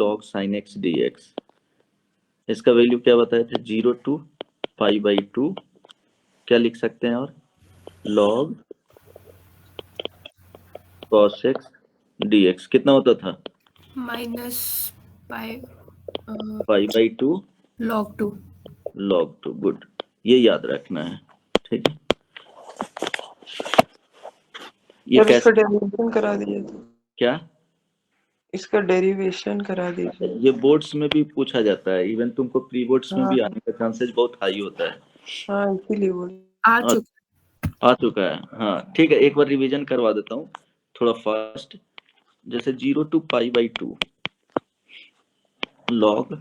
log sin x dx। इसका value क्या बताया था? 0 to पाई बाई 2 क्या लिख सकते हैं? और log cos x dx कितना होता था? Minus pi pi by 2 log 2। log 2। Good, ये याद रखना है, ठीक है। ये सर इसका कैसे? डेरिवेशन करा दीजिए। क्या? इसका डेरिवेशन करा दीजिए। ये बोर्ड्स में भी पूछा जाता है, इवन तुमको प्री बोर्ड्स में भी हाँ आने का चांसेस बहुत हाई होता है। हाँ, इसीलिए बोल। आ आ, चुका। आ चुका है, हाँ ठीक है। एक बार रिवीजन करवा देता हूँ थोड़ा फास्ट। जैसे 0 to pi by 2 log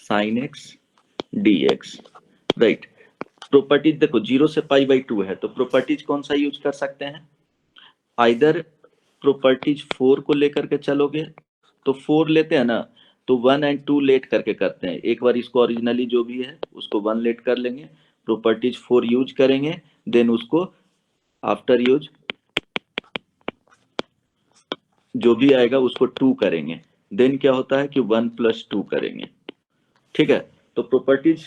sin x dx, right. Properties देखो, 0 से पाई बाई 2 है तो प्रॉपर्टीज कौन सा यूज कर सकते हैं? आइदर प्रॉपर्टीज 4 को लेकर के चलोगे तो 4 लेते हैं ना, तो 1 and 2 लेट करके करते हैं। एक बार इसको ओरिजिनली जो भी है उसको 1 लेट कर लेंगे, प्रॉपर्टीज 4 यूज करेंगे, देन उसको आफ्टर यूज जो भी आएगा उसको 2 करेंगे, देन क्या होता है कि 1 + 2 करेंगे, ठीक है। तो प्रॉपर्टीज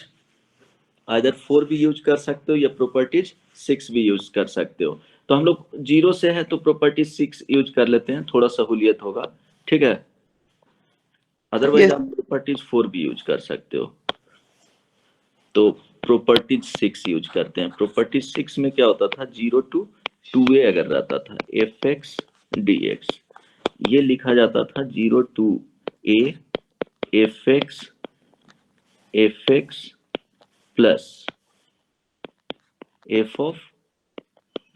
आइदर 4 भी यूज कर सकते हो या प्रॉपर्टीज 6 भी यूज कर सकते हो। तो हम लोग 0 से है तो प्रॉपर्टीज 6 यूज कर लेते हैं, थोड़ा सहूलियत होगा, ठीक है। Otherwise Yes. आप प्रॉपर्टीज 4 भी यूज कर सकते हो। तो प्रॉपर्टीज 6 यूज करते हैं। प्रॉपर्टीज 6 में क्या होता था? 0 to 2a अगर रहता था fx dx, ये लिखा जाता था 0 to a fx plus f of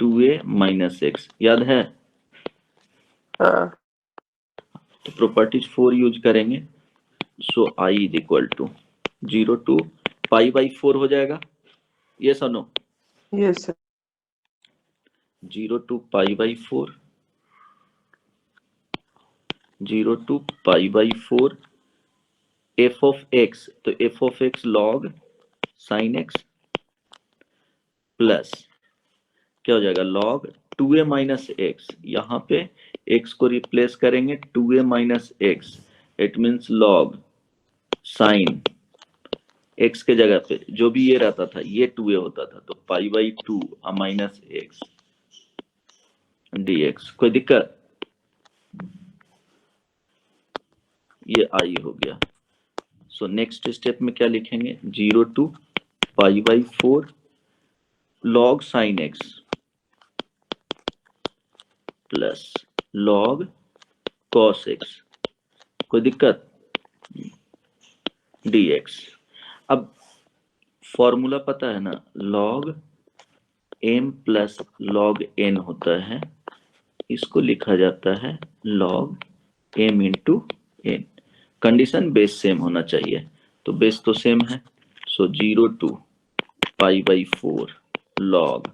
2a minus x, याद है? हाँ तो प्रॉपर्टीज 4 यूज करेंगे, so i is equal to 0 to pi by 4 हो जाएगा, ये सुनो। Yes sir. 0 to pi by 4, 0 to pi by 4 f of x, तो f of x log sin x plus क्या हो जाएगा? log 2a minus x. यहाँ पे x को रिप्लेस करेंगे 2a minus x, it means log sin x के जगह पे जो भी ये रहता था ये 2a होता था, तो पाई बाई 2 माइनस एक्स dx। कोई दिक्कत? ये आई हो गया। सो नेक्स्ट स्टेप में क्या लिखेंगे? 0 to pi by 4 log sin x plus log cos x, कोई दिक्कत? dx। अब फॉर्मूला पता है ना, log m plus log n होता है, इसको लिखा जाता है log m into n। Condition base same होना चाहिए, तो बेस तो सेम है। सो 0 to pi by 4 log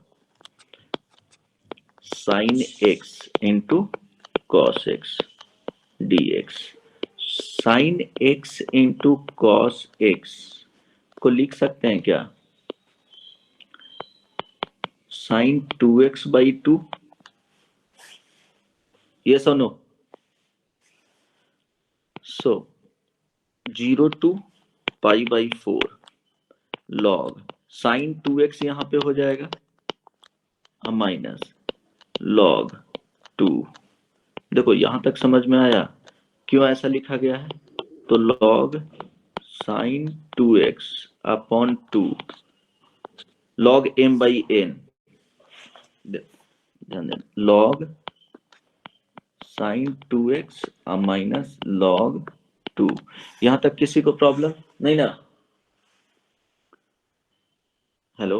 sin x into cos x dx। sin x into cos x को लिख सकते हैं क्या? sin 2x by 2, yes or no? So 0 to pi by 4 log sin 2x यहाँ पे हो जाएगा माइनस log 2। देखो यहां तक समझ में आया क्यों ऐसा लिखा गया है? तो log sin 2x upon 2 log m by n, log sin 2x minus log 2। यहां तक किसी को प्रॉब्लम नहीं ना? Hello,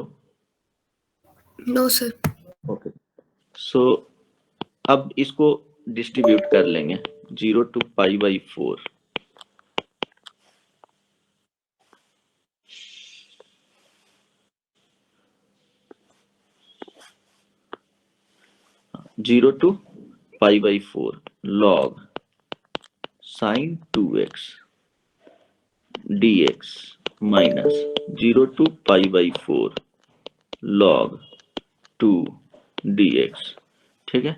no sir. Okay. So अब इसको डिस्ट्रीब्यूट कर लेंगे 0 to pi by 4 0 to pi by 4 log sin 2x dx minus 0 to pi by 4 log 2 dx, ठीक है।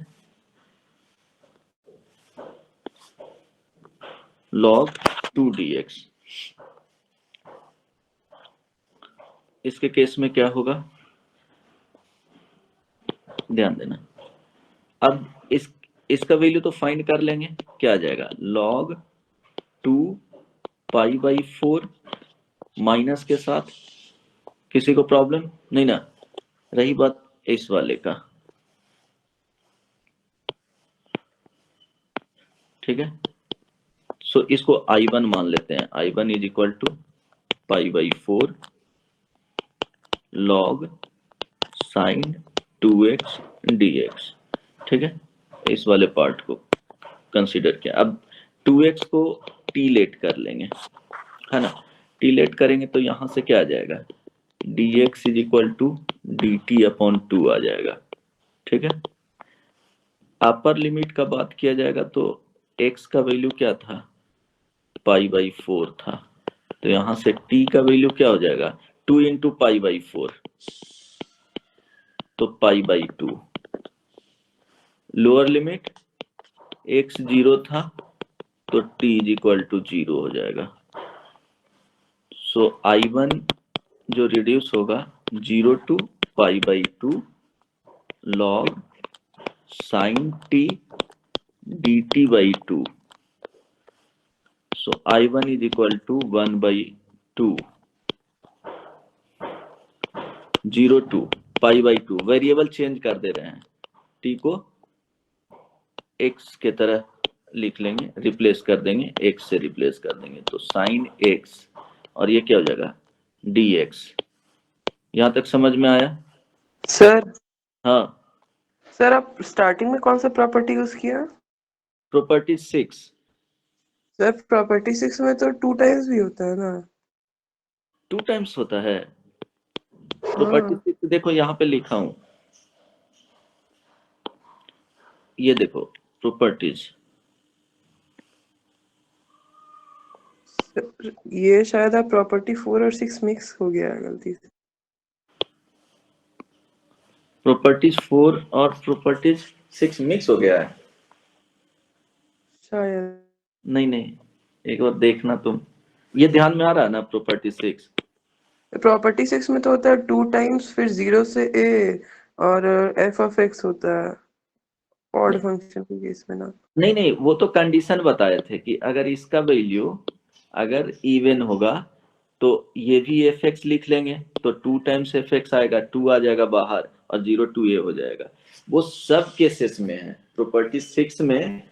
log 2 dx। इसके केस में क्या होगा, ध्यान देना। अब इसका वैल्यू तो फाइंड कर लेंगे, क्या आ जाएगा, log 2 पाई बाई 4 माइनस के साथ। किसी को प्रॉब्लम नहीं ना? रही बात इस वाले का, ठीक है। सो इसको I1 मान लेते हैं। I1 is equal to pi by 4 log sine 2x dx, ठीक है। इस वाले पार्ट को कंसीडर किया। अब 2x को टी लेट कर लेंगे, है ना। टी लेट करेंगे तो यहां से क्या आ जाएगा, dx is equal to dt upon 2 आ जाएगा, ठीक है। अपर लिमिट का बात किया जाएगा तो x का वैल्यू क्या था, पाई बाई 4 था, तो यहां से t का वैल्यू क्या हो जाएगा, 2 इंटू पाई बाई 4, तो पाई बाई 2। लोअर लिमिट x 0 था तो t इज इक्वल टू 0 हो जाएगा। सो I1 जो रिड्यूस होगा 0 to pi by 2 log sine t dt by 2। So I1 is equal to 1 by 2, 0 to pi by 2। Variable change कर दे रहे हैं, t को x के तरह लिख लेंगे, रिप्लेस कर देंगे, x से रिप्लेस कर देंगे, तो साइन x और ये क्या हो जाएगा, dx। यहां तक समझ में आया? सर हाँ। सर आप स्टार्टिंग में कौन सा प्रॉपर्टी यूज किया? प्रॉपर्टी 6। सर प्रॉपर्टी 6 में तो 2 टाइम्स भी होता है ना। 2 टाइम्स होता है प्रॉपर्टी हाँ 6। देखो यहाँ पे लिखा हूं, ये देखो प्रॉपर्टीज। सर, ये शायद आप प्रॉपर्टी 4 और 6 मिक्स हो गया है गलती से। प्रॉपर्टीज 4 और प्रॉपर्टीज 6 मिक्स हो गया है? शायद। नहीं नहीं, एक बार देखना तुम, ये ध्यान में आ रहा है ना प्रॉपर्टी 6? प्रॉपर्टी 6 में तो होता है 2 टाइम्स फिर 0 से a और f ऑफ x होता है ऑड फंक्शन के केस में ना। नहीं नहीं, वो तो कंडीशन बताए थे कि अगर इसका वैल्यू अगर इवन होगा तो ये भी एफ एक्स लिख लेंगे, तो 2 टाइम्स एफ एक्स आएगा, 2 आ जाएगा बाहर और 0 टू ए हो जाएगा। वो सब केसेस में है। प्रॉपर्टी 6 में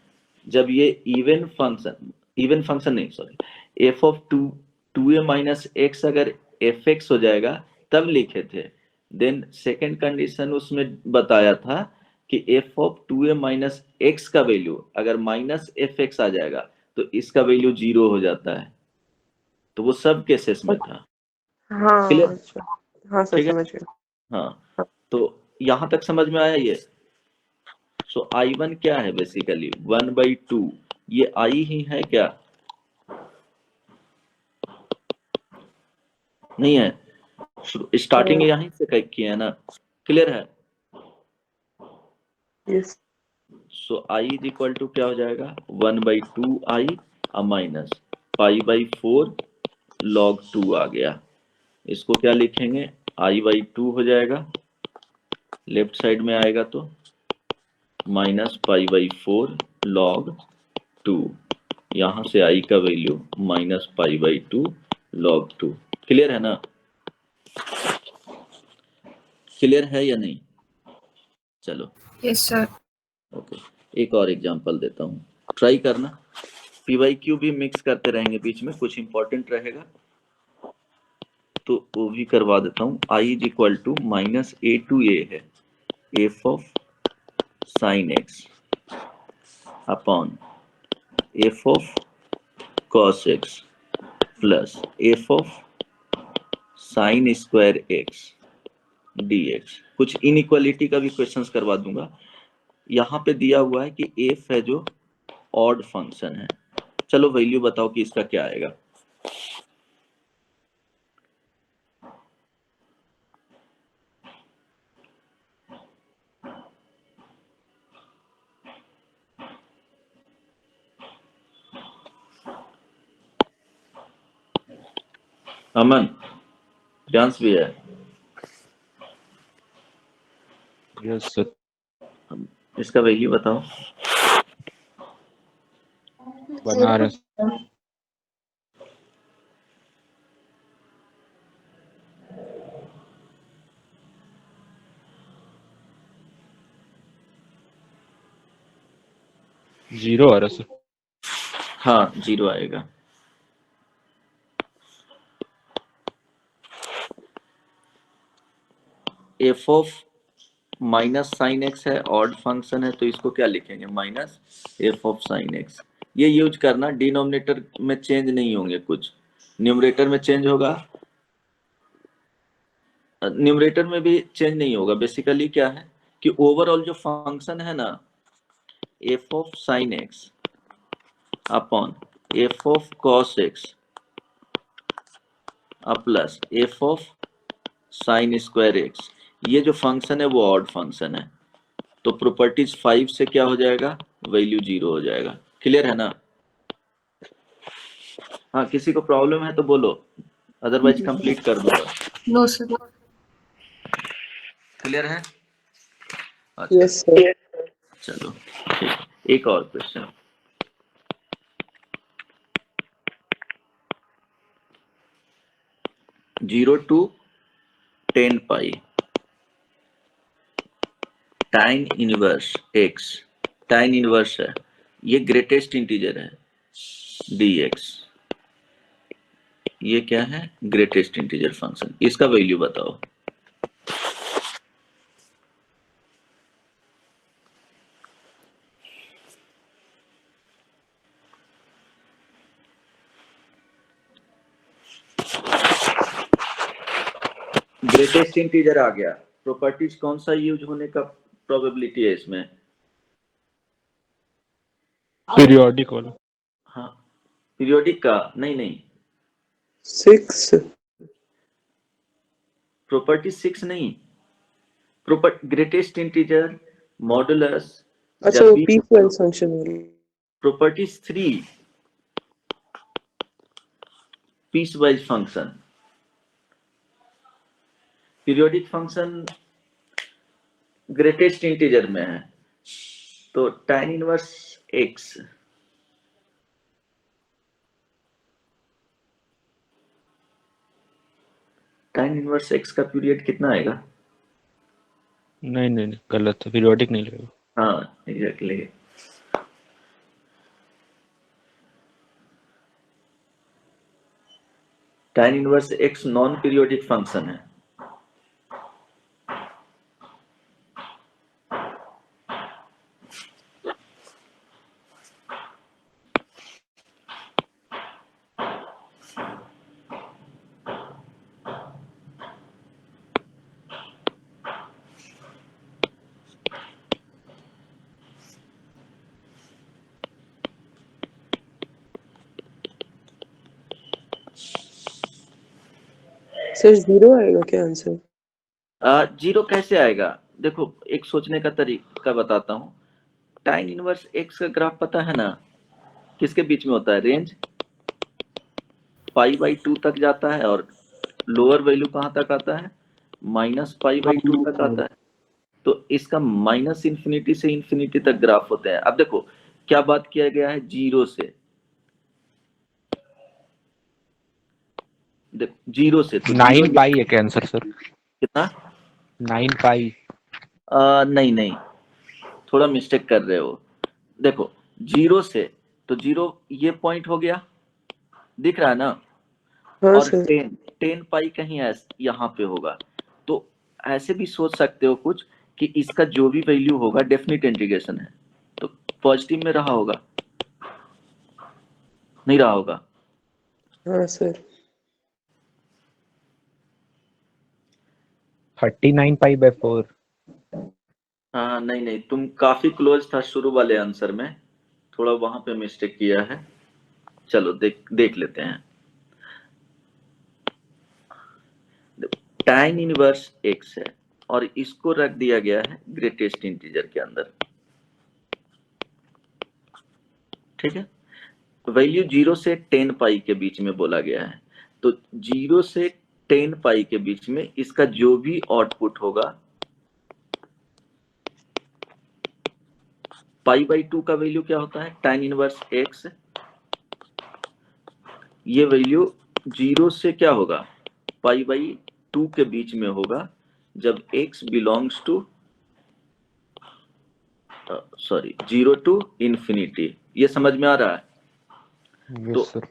जब ये इवन फंक्शन नहीं, sorry, F of 2 A minus x अगर एफ एक्स हो जाएगा तब लिखे थे। देन सेकेंड कंडीशन उसमें बताया था कि F of 2 A minus x का वैल्यू अगर माइनस एफ एक्स आ जाएगा तो इसका वैल्यू 0 हो जाता है। तो वो सब केसेस में था। हाँ क्लियर? अच्छा। हाँ सर ठीक है। समझ गया। हाँ, तो यहां तक समझ में आया ये। सो I1 क्या है, बेसिकली 1/2। ये I ही है क्या, नहीं है? स्टार्टिंग यहीं से किए है ना, क्लियर है? Yes so I is equal to क्या हो जाएगा, 1/2I minus pi by 4 log 2 आ गया। इसको क्या लिखेंगे, I/2 हो जाएगा, लेफ्ट साइड में आएगा तो माइनस पाई बाई 4 log 2। यहां से I का value minus pi by 2 log 2। Clear है ना? क्लियर है या नहीं? चलो यस सर। ओके, एक और एग्जांपल देता हूँ, ट्राई करना। PYQ भी मिक्स करते रहेंगे, बीच में कुछ इंपॉर्टेंट रहेगा तो वो भी करवा देता हूँ। I is equal to minus a to a है, f of sine x upon f of cos x plus f of sine square x dx। कुछ इनइक्वालिटी का भी क्वेश्चंस करवा दूंगा। यहाँ पे दिया हुआ है कि एफ है जो ऑड फंक्शन है। चलो वैल्यू बताओ कि इसका क्या आएगा। अमन, प्रियांश भी है। Yes sir. इसका वैल्यू बताओ। बना रहे हैं। जीरो आ रहा है सर। हाँ, 0 आएगा। F of minus sine x है, ऑड फंक्शन है, तो इसको क्या लिखेंगे? Minus f of sine x. ये यूज करना, डिनोमिनेटर में चेंज नहीं होंगे कुछ, न्यूमरेटर में चेंज होगा, न्यूमरेटर में भी चेंज नहीं होगा। बेसिकली क्या है कि ओवरऑल जो फंक्शन है ना, F of sine x upon f of cos x plus f of sine square x, ये जो फंक्शन है वो ऑड फंक्शन है, तो प्रॉपर्टीज 5 से क्या हो जाएगा? वैल्यू 0 हो जाएगा। क्लियर है ना? हाँ, किसी को प्रॉब्लम है तो बोलो, अदरवाइज कंप्लीट कर दूंगा। No sir. क्लियर है? अच्छा, यस सर। चलो ठीक, एक और क्वेश्चन। जीरो टू 10 पाई टाइन इनवर्स एक्स, टाइन इनवर्स है, ये ग्रेटेस्ट इंटीजर है dx, ये क्या है? Greatest integer function. इसका वैल्यू बताओ। ग्रेटेस्ट इंटीजर आ गया, प्रॉपर्टीज कौन सा यूज होने का प्रोबेबिलिटी है इसमें? पीरियोडिक वाला। हाँ, पीरियोडिक का नहीं, 6। प्रॉपर्टी 6 नहीं, ग्रेटेस्ट इंटीजर मॉडुलस, अच्छा, वो पीसवाइज फंक्शन वाली। Property 3 piecewise function. Periodic function greatest integer में है, तो tan inverse x, tan inverse x का पीरियड कितना आएगा? नहीं गलत है, पीरियोडिक नहीं लगेगा। हाँ exactly. tan inverse x non periodic function है। सर 0 आएगा क्या आंसर? 0 कैसे आएगा? देखो, एक सोचने का तरीका बताता हूँ। tan इनवर्स x का ग्राफ पता है ना, किसके बीच में होता है? रेंज π/2 तक जाता है, और लोअर वैल्यू कहाँ तक आता है? -π/2 तक आता है। तो इसका माइनस इंफिनिटी से इंफिनिटी तक ग्राफ होते हैं। अब देखो क्या बात किया गया है, 0 से, देखो 0 से तो 9 पाई है क्या आंसर सर? कितना? 9 पाई। नहीं, थोड़ा मिस्टेक कर रहे हो। देखो 0 से तो 0 ये पॉइंट हो गया, दिख रहा है ना? हाँ और सर। 10 पाई कहीं यहाँ पे होगा, तो ऐसे भी सोच सकते हो कुछ कि इसका जो भी वैल्यू होगा डेफिनेट इंटीग्रेशन है, तो पॉजिटिव में रहा होगा, नहीं रहा होगा? हाँ सर। 39 pi by 4। हाँ नहीं, तुम काफी क्लोज था शुरू वाले आंसर में, थोड़ा वहां पे मिस्टेक किया है। चलो देख लेते हैं। tan इनवर्स x है और इसको रख दिया गया है ग्रेटेस्ट इंटीजर के अंदर, ठीक है? वैल्यू 0 से 10 पाई के बीच में बोला गया है। तो 0 से 10 पाई के बीच में इसका जो भी आउटपुट होगा, पाई बाई 2 का वैल्यू क्या होता है, tan इनवर्स x। ये वैल्यू 0 से क्या होगा, पाई बाई 2 के बीच में होगा जब x belongs to 0 to infinity. ये समझ में आ रहा है? तो yes sir.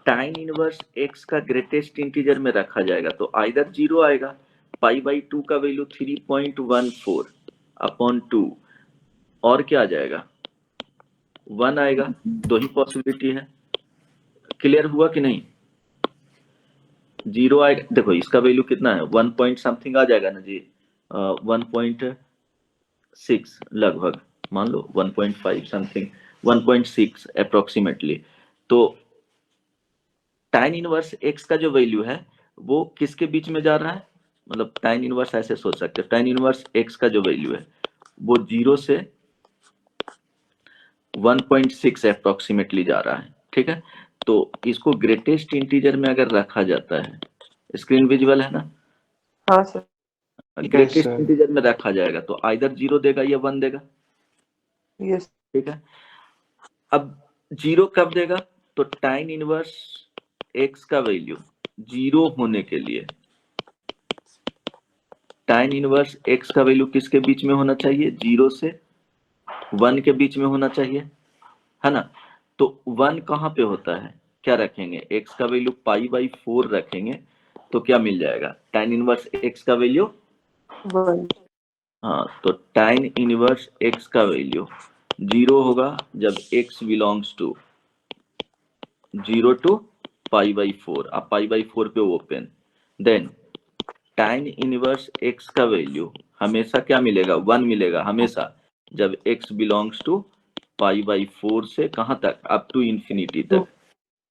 tan inverse x का ग्रेटेस्ट इंटीजर में रखा जाएगा तो आइदर 0 आएगा, पाई बाई 2 का वैल्यू 3.14 अपॉन 2, और क्या आ जाएगा, 1 आएगा। दो ही पॉसिबिलिटी है। क्लियर हुआ कि नहीं? 0 आएगा, देखो इसका वैल्यू कितना है, 1 पॉइंट समथिंग आ जाएगा ना जी, 1.6 लगभग, मान लो 1.5 समथिंग, 1.6 अप्रोक्सीमेटली। तो tan इनवर्स x का जो वैल्यू है वो किसके बीच में जा रहा है, मतलब tan इनवर्स ऐसे सोच सकते हैं, tan इनवर्स x का जो वैल्यू है वो 0 से 1.6 अप्रोक्सीमेटली जा रहा है, ठीक है। तो इसको ग्रेटेस्ट इंटीजर में अगर रखा जाता है, स्क्रीन विजुअल है ना, हाँ सर। Greatest sir. इंटीजर में रखा जाएगा तो आइदर 0 देगा या 1 देगा, यस। ठीक है। अब 0 कब देगा, तो tan इनवर्स x का वैल्यू 0 होने के लिए tan इनवर्स x का वैल्यू किसके बीच में होना चाहिए, 0 से 1 के बीच में होना चाहिए, है ना। तो 1 कहाँ पे होता है, क्या रखेंगे, x का वैल्यू पाई बाई 4 रखेंगे तो क्या मिल जाएगा, tan इनवर्स x का वैल्यू 1। हाँ, तो tan इनवर्स x का वैल्यू 0 होगा जब x belongs to 0 to pi by 4, अब पाई बाई 4 पे open, then tan inverse x का वैल्यू हमेशा क्या मिलेगा, 1 मिलेगा हमेशा जब x belongs to pi by 4 से कहाँ तक, अप टू इंफिनिटी तक,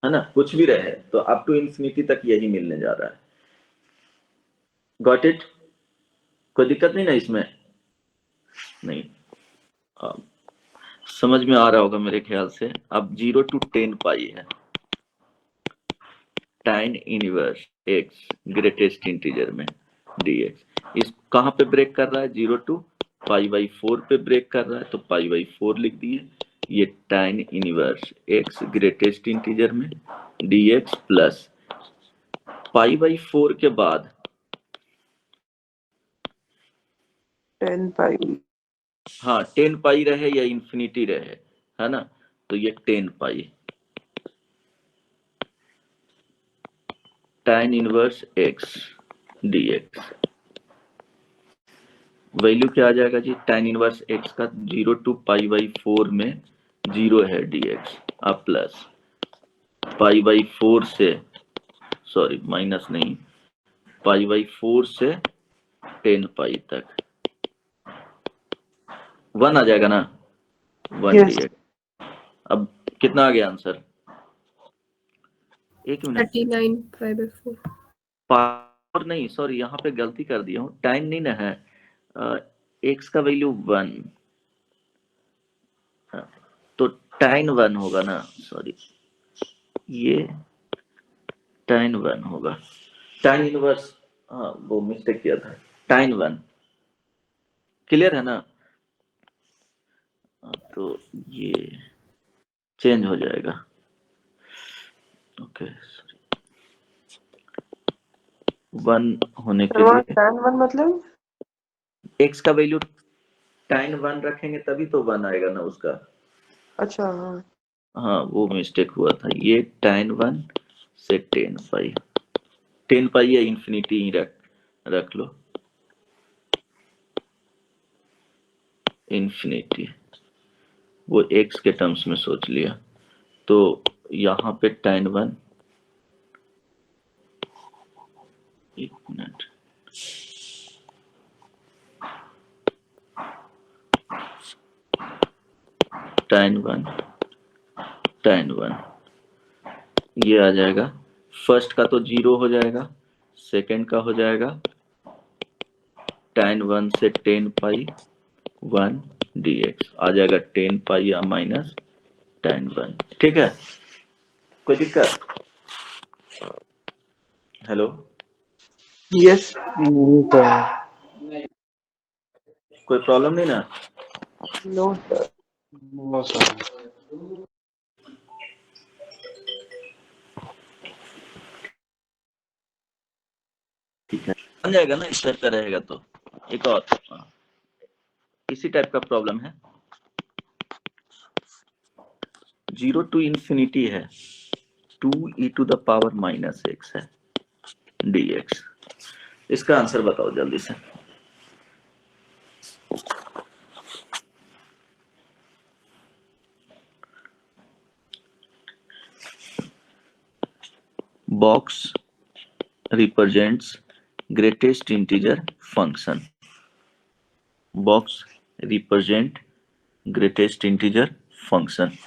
है ना, कुछ भी रहे तो अप टू इंफिनिटी तक यही मिलने जा रहा है। Got it? कोई दिक्कत नहीं ना इसमें? नहीं, समझ में आ रहा होगा मेरे ख्याल से। अब 0 टू 10 पाई है, tan inverse x greatest integer में dx, इस कहाँ पे ब्रेक कर रहा है, 0 टू पाई बाई 4 पे ब्रेक कर रहा है तो पाई बाई 4 लिख दिए। ये tan inverse x greatest integer में dx प्लस पाई बाई 4 के बाद 10 पाई। हाँ 10 पाई रहे या इंफिनिटी रहे, है ना, तो ये 10 पाई tan inverse x dx, value क्या आ जाएगा जी, tan इनवर्स x का 0 टू पाई बाई 4 में 0 है dx, अब प्लस पाई बाई 4 से, सॉरी माइनस नहीं, पाई बाई 4 से 10 पाई तक 1 आ जाएगा ना, 1 Yes. dx। अब कितना आ गया आंसर, एक मिनट, 39 पाई बाई 4। पावर नहीं, सॉरी यहाँ पे गलती कर दिया हूँ, टाइम नहीं ना है, x का वैल्यू 1, तो tan 1 होगा ना, सॉरी ये tan 1 होगा, tan इनवर्स, हाँ वो मिस्टेक किया था, tan 1 क्लियर है ना, तो ये चेंज हो जाएगा, ओके, 1 होने के लिए tan 1 मतलब x का वैल्यू tan 1 रखेंगे तभी तो 1 आएगा ना उसका, अच्छा हाँ। हाँ वो मिस्टेक हुआ था, ये tan 1 से 10 पाई या इंफिनिटी ही रख लो, इंफिनिटी वो x के टर्म्स में सोच लिया, तो यहाँ पे tan 1, एक मिनट, tan 1 ये आ जाएगा, फर्स्ट का तो 0 हो जाएगा, सेकंड का हो जाएगा tan 1 से 10 पाई 1 dx, आ जाएगा 10 पाई या माइनस tan 1, ठीक है, कोई दिक्कत? हेलो, यस कोई प्रॉब्लम नहीं ना? No sir. No sir. ठीक है, बन जाएगा ना इस टाइप का रहेगा तो। एक और इसी टाइप का प्रॉब्लम है, 0 to infinity है, 2e to the power minus x है dx। इसका आंसर बताओ जल्दी से। Box represents greatest integer function. Box represent greatest integer function.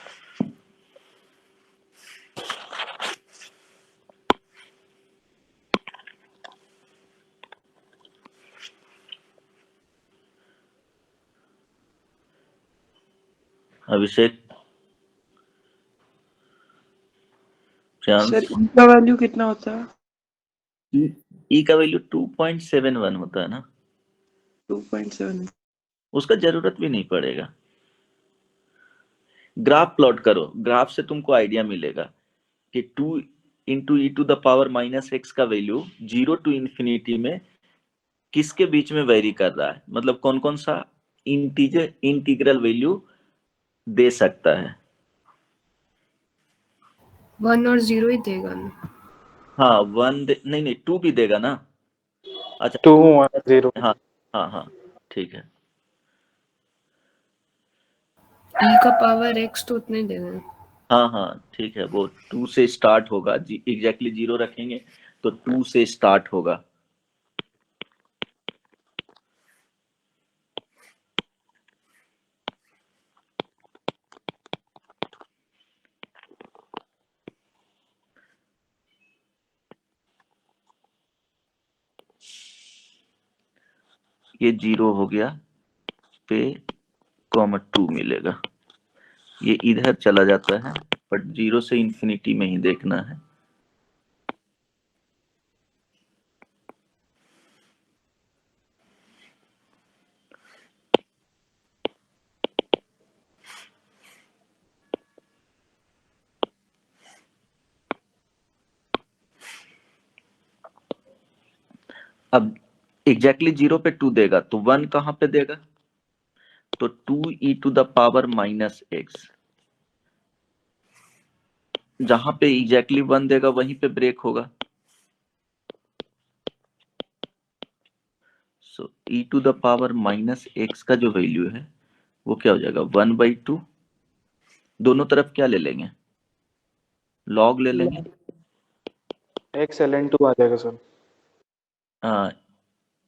अभिषेक, सर ई का वैल्यू कितना होता है? ई का वैल्यू 2.71 होता है ना, 2.7। उसका जरूरत भी नहीं पड़ेगा। ग्राफ प्लॉट करो, ग्राफ से तुमको आइडिया मिलेगा कि 2 into e to the power minus x का वैल्यू 0 टू इंफिनिटी में किसके बीच में वेरी कर रहा है, मतलब कौन कौन सा इंटीग्रल वैल्यू दे सकता है। 1 और 0 ही देगा ना? हाँ, नहीं 2 भी देगा ना। अच्छा 2 1 0। हाँ हाँ हाँ ठीक है। e का पावर x तो उतने देगा। हाँ हाँ ठीक है, वो 2 से स्टार्ट होगा, एग्जैक्टली 0 रखेंगे तो 2 से स्टार्ट होगा। ये 0 हो गया पे कॉमा 2 मिलेगा, ये इधर चला जाता है बट 0 से इंफिनिटी में ही देखना है। अब एग्जैक्टली 0 पे 2 देगा तो 1 कहां पे देगा, तो 2e to the power minus x, जहां पे एग्जैक्टली 1 देगा वहीं पे ब्रेक होगा। So e to the power minus x का जो वैल्यू है वो क्या हो जाएगा, 1/2। दोनों तरफ क्या ले लेंगे, लॉग ले लेंगे। x ln2 आ जाएगा सर।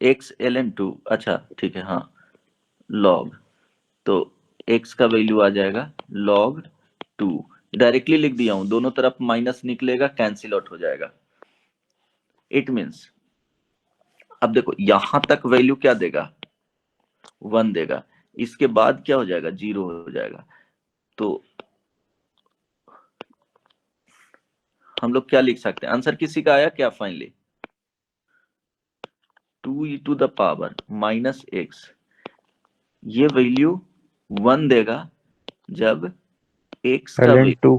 एक्स ln2, अच्छा ठीक है, हाँ लॉग, तो x का वैल्यू आ जाएगा log 2। डायरेक्टली लिख दिया हूं, दोनों तरफ माइनस निकलेगा, कैंसिल आउट हो जाएगा। इट मींस अब देखो यहां तक वैल्यू क्या देगा, 1 देगा, इसके बाद क्या हो जाएगा, 0 हो जाएगा। तो हम लोग क्या लिख सकते हैं, आंसर किसी का आया क्या finally, 2e to the power minus x, ये वैल्यू 1 देगा जब x का ln2।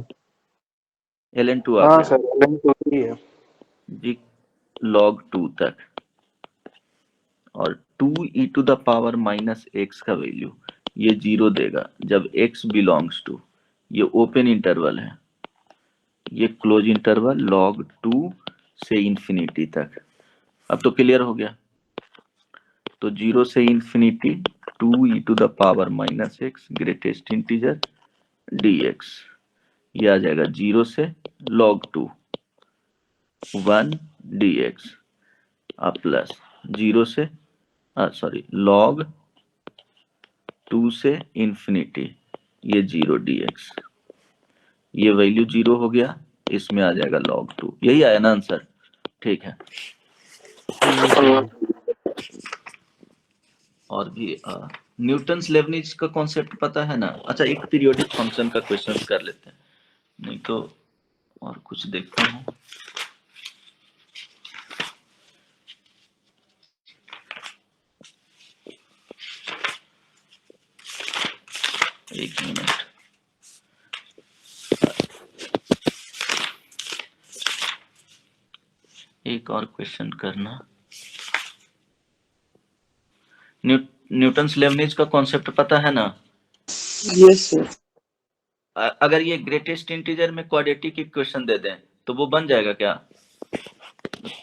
ln2 आ हाँ गया सर ln2 ही है। जी, log 2 तक, और 2e to the power minus x का वैल्यू ये 0 देगा जब x बिलोंग्स टू, ये ओपन इंटरवल है, ये क्लोज इंटरवल log 2 से इंफिनिटी तक। अब तो क्लियर हो गया, तो 0 से infinity 2e to the power minus x greatest integer dx, ये आ जाएगा 0 से log 2 1 dx प्लस 0 से सॉरी log 2 से इंफिनिटी ये 0 dx, ये वैल्यू 0 हो गया, इसमें आ जाएगा log 2, यही आया ना आंसर। ठीक है, और भी न्यूटन्स लेबनिज का कॉन्सेप्ट पता है ना। अच्छा एक पीरियोडिक फंक्शन का क्वेश्चन कर लेते हैं, नहीं तो और कुछ देखता हूँ। एक और क्वेश्चन करना। न्यूटन्स लेबनिज का कॉन्सेप्ट पता है ना? Yes sir. अगर ये ग्रेटेस्ट इंटीजर में क्वाड्रेटिक इक्वेशन दे दें तो वो बन जाएगा क्या?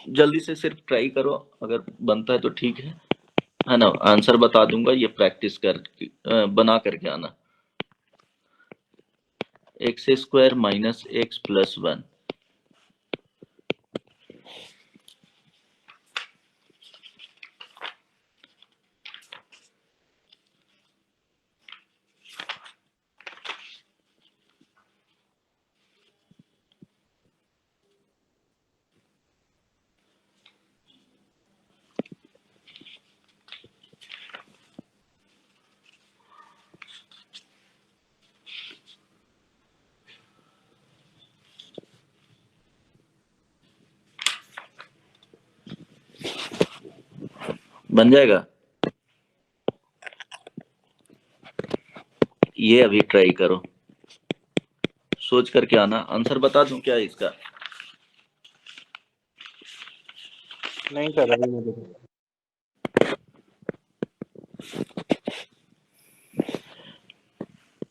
जल्दी से सिर्फ ट्राई करो, अगर बनता है तो ठीक है ना? आंसर बता दूंगा, ये प्रैक्टिस कर बना करके आना। X square minus x plus 1। बन जाएगा? ये अभी ट्राई करो, सोच करके आना। आंसर बता दूं क्या इसका? नहीं सर अभी मुझे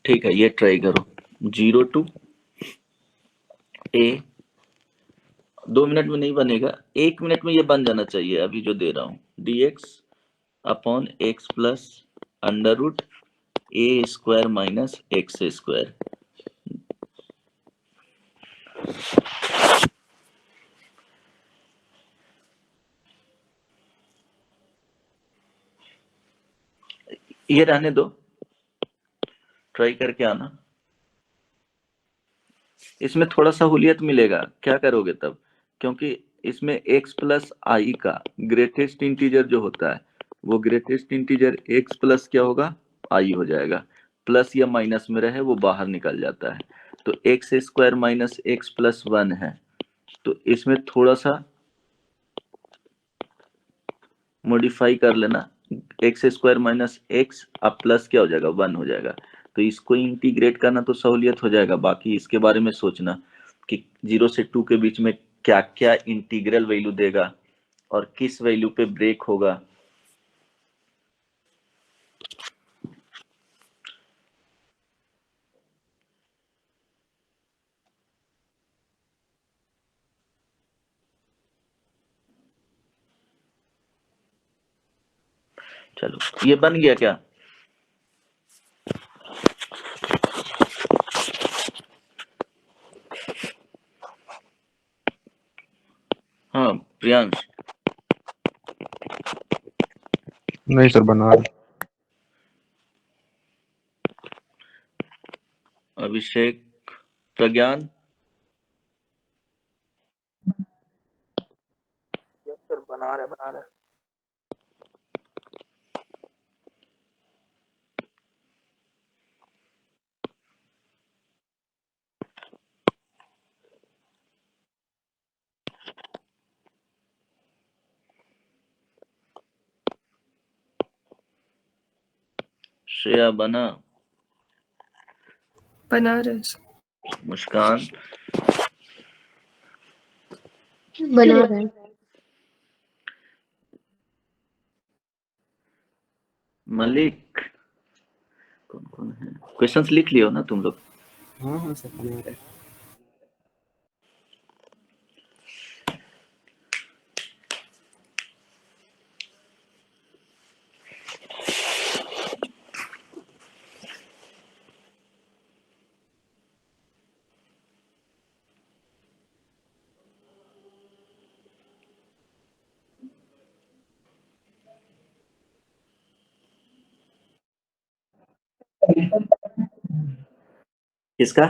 ठीक है, ये ट्राई करो। 0 टू ए, 2 मिनट में नहीं बनेगा, 1 मिनट में ये बन जाना चाहिए। अभी जो दे रहा हूँ, dx upon x plus under root a square minus x square. ये रहने दो, ट्राई करके आना। इसमें थोड़ा सहूलियत मिलेगा, क्या करोगे तब? क्योंकि इसमें x प्लस आई का ग्रेटेस्ट इंटीजर जो होता है, वो ग्रेटेस्ट इंटीजर x प्लस क्या होगा, आई हो जाएगा। प्लस या माइनस में रहे वो बाहर निकल जाता है। तो x square minus x plus 1 है, तो इसमें थोड़ा सा मॉडिफाई कर लेना। एक्स स्क्वायर माइनस एक्स अब प्लस क्या हो जाएगा, 1 हो जाएगा। तो इसको इंटीग्रेट करना तो सहूलियत हो जाएगा, बाकी इसके बारे में सोचना कि 0 से 2 के बीच में क्या क्या इंटीग्रल वैल्यू देगा और किस वैल्यू पे ब्रेक होगा। चलो, ये बन गया क्या? हाँ प्रियांश, नहीं सर बना रहे। अभिषेक, प्रज्ञान, सर बना रहे बना रहे। श्रेया बना, बनारस मुस्कान, बना रहे हैं। मलिक, कौन कौन है? क्वेश्चंस लिख लियो ना तुम लोग? हाँ हाँ सर बना रहे हैं। किसका?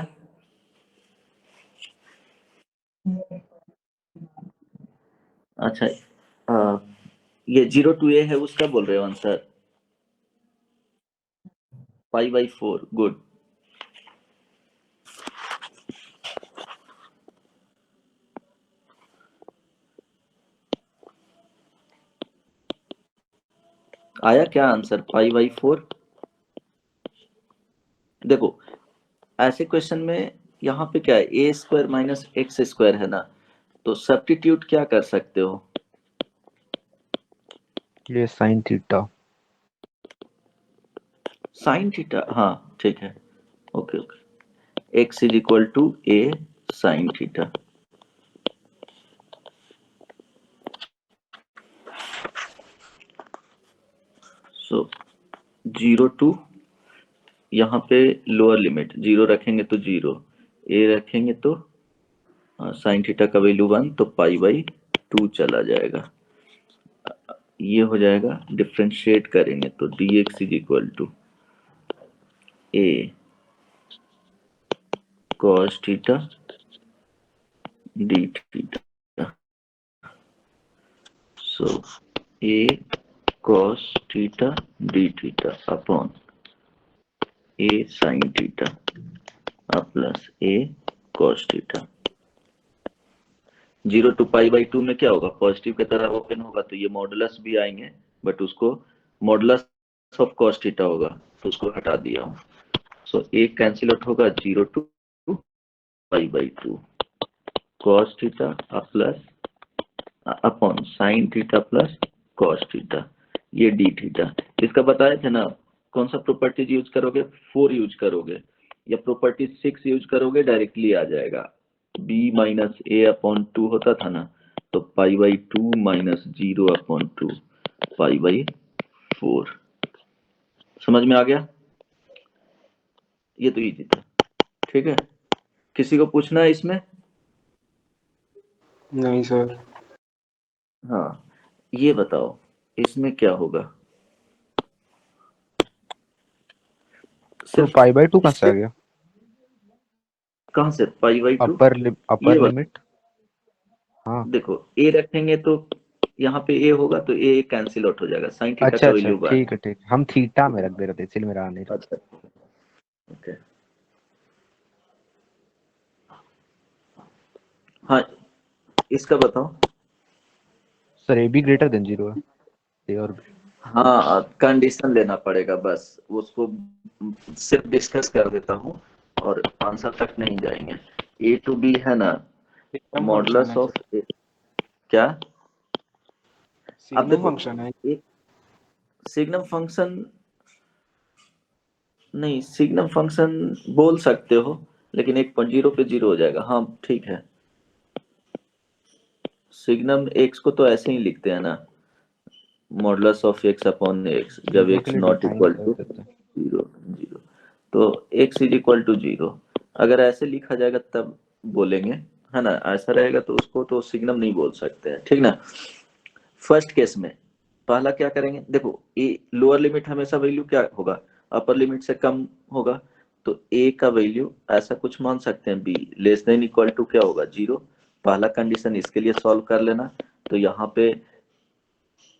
अच्छा, ये 0 टू ए है, उसका बोल रहे हो आंसर? π/4, गुड। आया क्या आंसर, π/4? देखो, ऐसे क्वेश्चन में यहाँ पे क्या है, ए स्क्वायर माइनस एक्स स्क्वायर है ना, तो सब्स्टिट्यूट क्या कर सकते हो? ये साइन थीटा। साइन थीटा, हाँ ठीक है, okay okay. x is equal to a sine theta. So 0 to, यहाँ पे लोअर लिमिट 0 रखेंगे तो 0, a रखेंगे तो साइन थीटा का वैल्यू 1, तो पाई बाई 2 चला जाएगा। ये हो जाएगा, डिफ्रेंशिएट करेंगे तो dx is equal to a cos theta d theta. So a cos theta d theta upon a sin theta plus a cos theta. 0 to pi by 2 में क्या होगा, पॉजिटिव की तरह ओपन होगा तो ये मॉडुलस भी आएंगे, बट उसको मॉडुलस ऑफ cos थीटा होगा तो उसको हटा दिया हूँ। सो a कैंसिल आउट होगा 0 to pi by 2 cos theta plus upon sine theta plus cos theta, ये d थीटा। इसका बताए थे ना, कौन सा प्रॉपर्टीज यूज करोगे, 4 यूज करोगे या प्रॉपर्टी 6 यूज करोगे, डायरेक्टली आ जाएगा। b माइनस ए अपॉन 2 होता था ना, तो पाई by 2 minus 0 upon 2 pi by 4। समझ में आ गया? ये तो इजी था, ठीक है। किसी को पूछना है इसमें? नहीं सर। हाँ, ये बताओ इसमें क्या होगा? तो सिर्फ पाई बाई 2 कहाँ से आ गया? कहाँ से पाई बाई 2? अपर ये लिमिट। हाँ देखो a रखेंगे तो यहाँ पे a होगा तो a कैंसिल आउट हो जाएगा, साइन थीटा अच्छा का अच्छा, वैल्यू 1। ठीक है ठीक है, हम थीटा में रख दे रहे थे इसलिए मेरा आ नहीं रहा। अच्छा ओके, हाँ इसका बताओ। Sir A be greater than 0 है, ए और B। हाँ कंडीशन लेना पड़ेगा, बस उसको सिर्फ डिस्कस कर देता हूँ और आंसर तक नहीं जाएंगे। a टू b है ना, मॉडुलस ऑफ क्या? अब सिग्नम देखो फंक्शन है। एक सिग्नम फंक्शन, नहीं सिग्नम फंक्शन बोल सकते हो, लेकिन 1.0 पे 0 हो जाएगा। हाँ ठीक है, सिग्नम x को तो ऐसे ही लिखते हैं ना, modulus of x upon x, जब जीरो के x लिए नॉट डिफाइन इक्वल कर टू देते हैं। 0 0, तो x इज इक्वल टू 0 अगर ऐसे लिखा जाएगा तब बोलेंगे, है ना। ऐसा रहेगा तो उसको तो सिग्नम नहीं बोल सकते हैं, ठीक ना। फर्स्ट केस में पहला क्या करेंगे, देखो a लोअर लिमिट हमेशा वैल्यू क्या होगा, अपर लिमिट से कम होगा, तो a का वैल्यू ऐसा कुछ मान सकते हैं b less than equal to क्या होगा 0। पहला कंडीशन इसके लिए सॉल्व कर लेना, तो यहाँ पे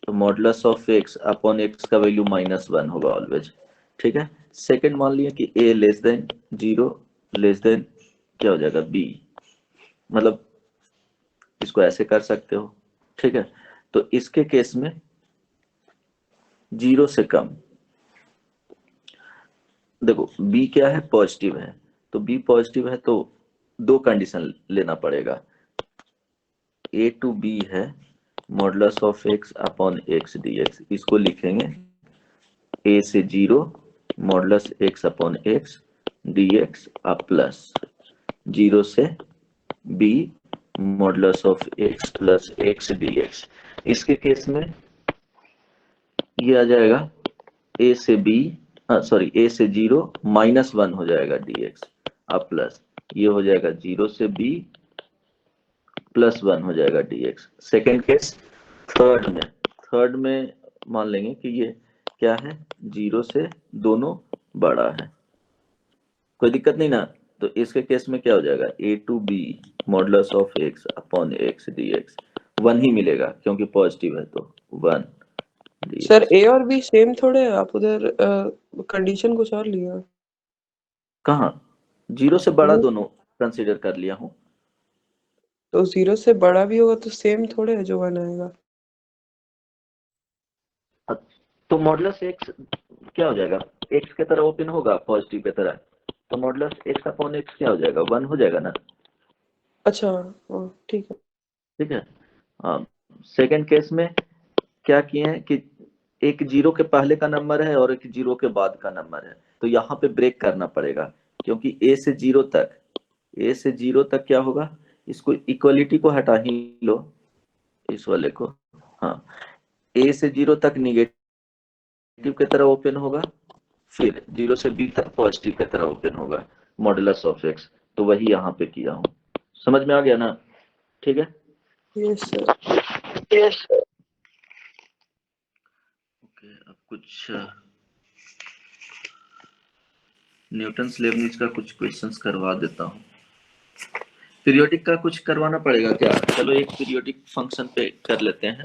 तो modulus of x upon x का वैल्यू -1 होगा ऑलवेज, ठीक है। सेकंड मान लिया कि a less than 0 less than क्या हो जाएगा b, मतलब इसको ऐसे कर सकते हो, ठीक है। तो इसके केस में 0 से कम, देखो b क्या है, पॉजिटिव है, तो b पॉजिटिव है तो दो कंडीशन लेना पड़ेगा। a टू b है modulus of x upon x dx, इसको लिखेंगे a से 0 modulus x upon x dx plus 0 से b modulus of x plus x dx। इसके केस में ये आ जाएगा a से b, सॉरी a से 0 -1 हो जाएगा dx प्लस ये हो जाएगा 0 से b +1 हो जाएगा dx। सेकेंड केस थर्ड में मान लेंगे कि ये क्या है, 0 से दोनों बड़ा है, कोई दिक्कत नहीं ना। तो इसके केस में क्या हो जाएगा, a to b modulus of x upon x dx 1 ही मिलेगा क्योंकि पॉजिटिव है तो 1 सर dx। ए और बी सेम थोड़े है, आप उधर कंडीशन कुछ और लिया। कहाँ 0 से बड़ा वो दोनों कंसीडर कर लिया हूँ। तो 0 से बड़ा भी होगा तो सेम थोड़े है जो 1 आएगा। तो मॉडुलस x क्या हो जाएगा, x के तरह ओपन होगा पॉजिटिव की तरह, तो मॉडुलस x अपॉन x क्या हो जाएगा 1 हो जाएगा ना। अच्छा हाँ ठीक है। ठीक है। सेकंड केस में क्या किए हैं कि एक जीरो के पहले का नंबर है और एक जीरो के बाद का नंबर है, तो यहाँ पे ब्रेक करना पड़ेगा, क्योंकि ए से जीरो तक क्या होगा, इसको इक्वलिटी को हटा ही लो, इस वाले को, हाँ, ए से जीरो तक निगेटिव की तरह ओपन होगा, फिर जीरो से बी तक पॉजिटिव की तरह ओपन होगा, मॉडुलस ऑफ एक्स। तो वही यहाँ पे किया हूँ, समझ में आ गया ना? ठीक है। Yes sir. ओके, अब कुछ न्यूटन लेबनिज का कुछ क्वेश्चंस करवा देता हूँ। पीरियोडिक का कुछ करवाना पड़ेगा क्या? चलो एक पीरियोडिक फंक्शन पे कर लेते हैं।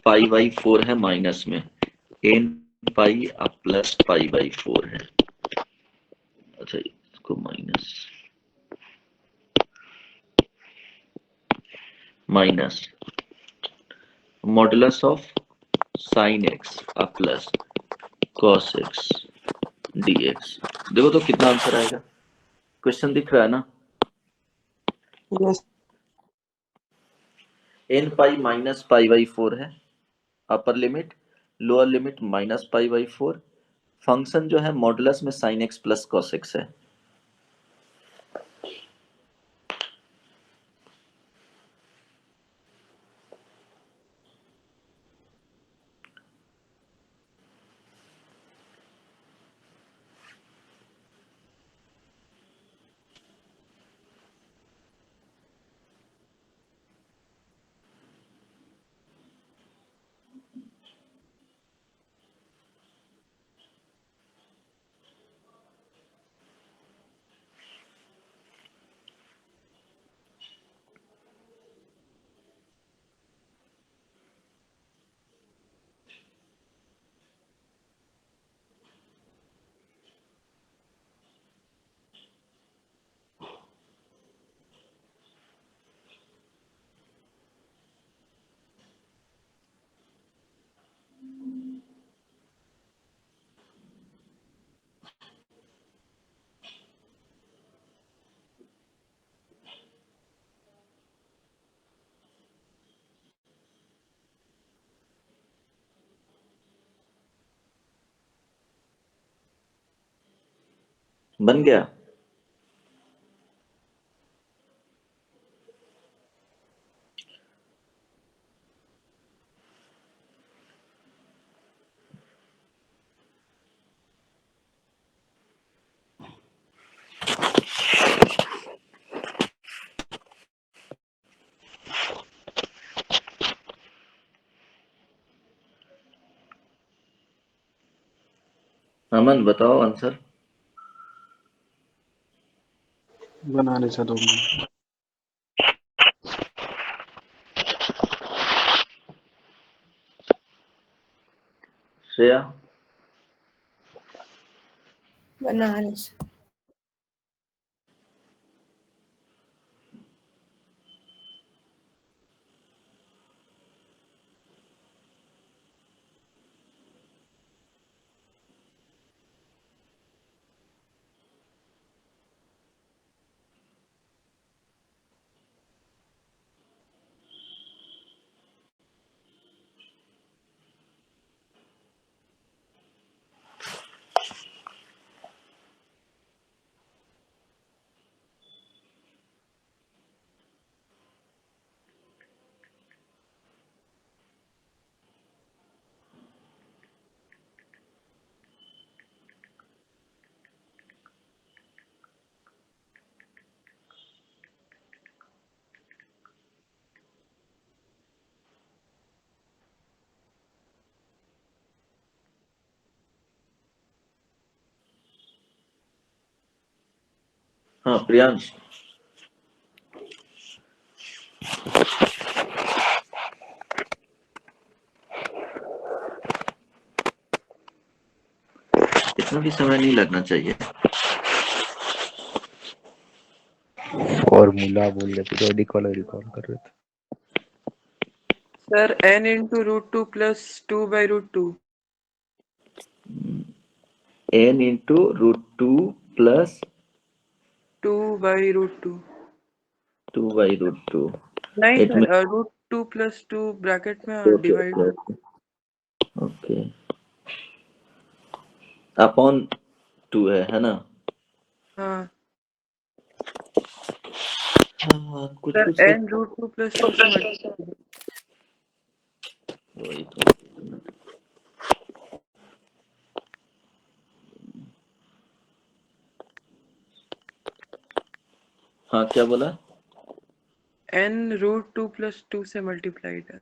पाई बाई 4 है माइनस में, एन पाई अब प्लस पाई बाई 4 है। अच्छा, इसको minus modulus of sine x अब प्लस कॉस एक्स डीएक्स। देखो तो कितना आंसर आएगा, क्वेश्चन दिख रहा है ना? यस। एन पाई माइनस पाई बाई 4 है, upper limit, lower limit minus pi by 4, function जो है मॉडुलस में sine x plus cos x है। बन गया? अमन बताओ आंसर। बना रहे 2 मिनट। श्रेया? बनारस। हाँ प्रियांश। इतना भी समय नहीं लगना चाहिए। फॉर्मूला बोल रहे पीरियोडिक वाला रिकॉल कर रहे थे। Sir n into √2 plus 2 by √2। n into √2 plus 2/√2 2/√2 नहीं इट में सर, √2 + 2 ब्रैकेट में ओके डिवाइड ओके अपॉन 2 है ना? हाँ हाँ, कुछ सर, कुछ n √2 + 2 से मल्टीप्लाई वही तो। हाँ क्या बोला? n √2 + 2 से मल्टीप्लाइड है।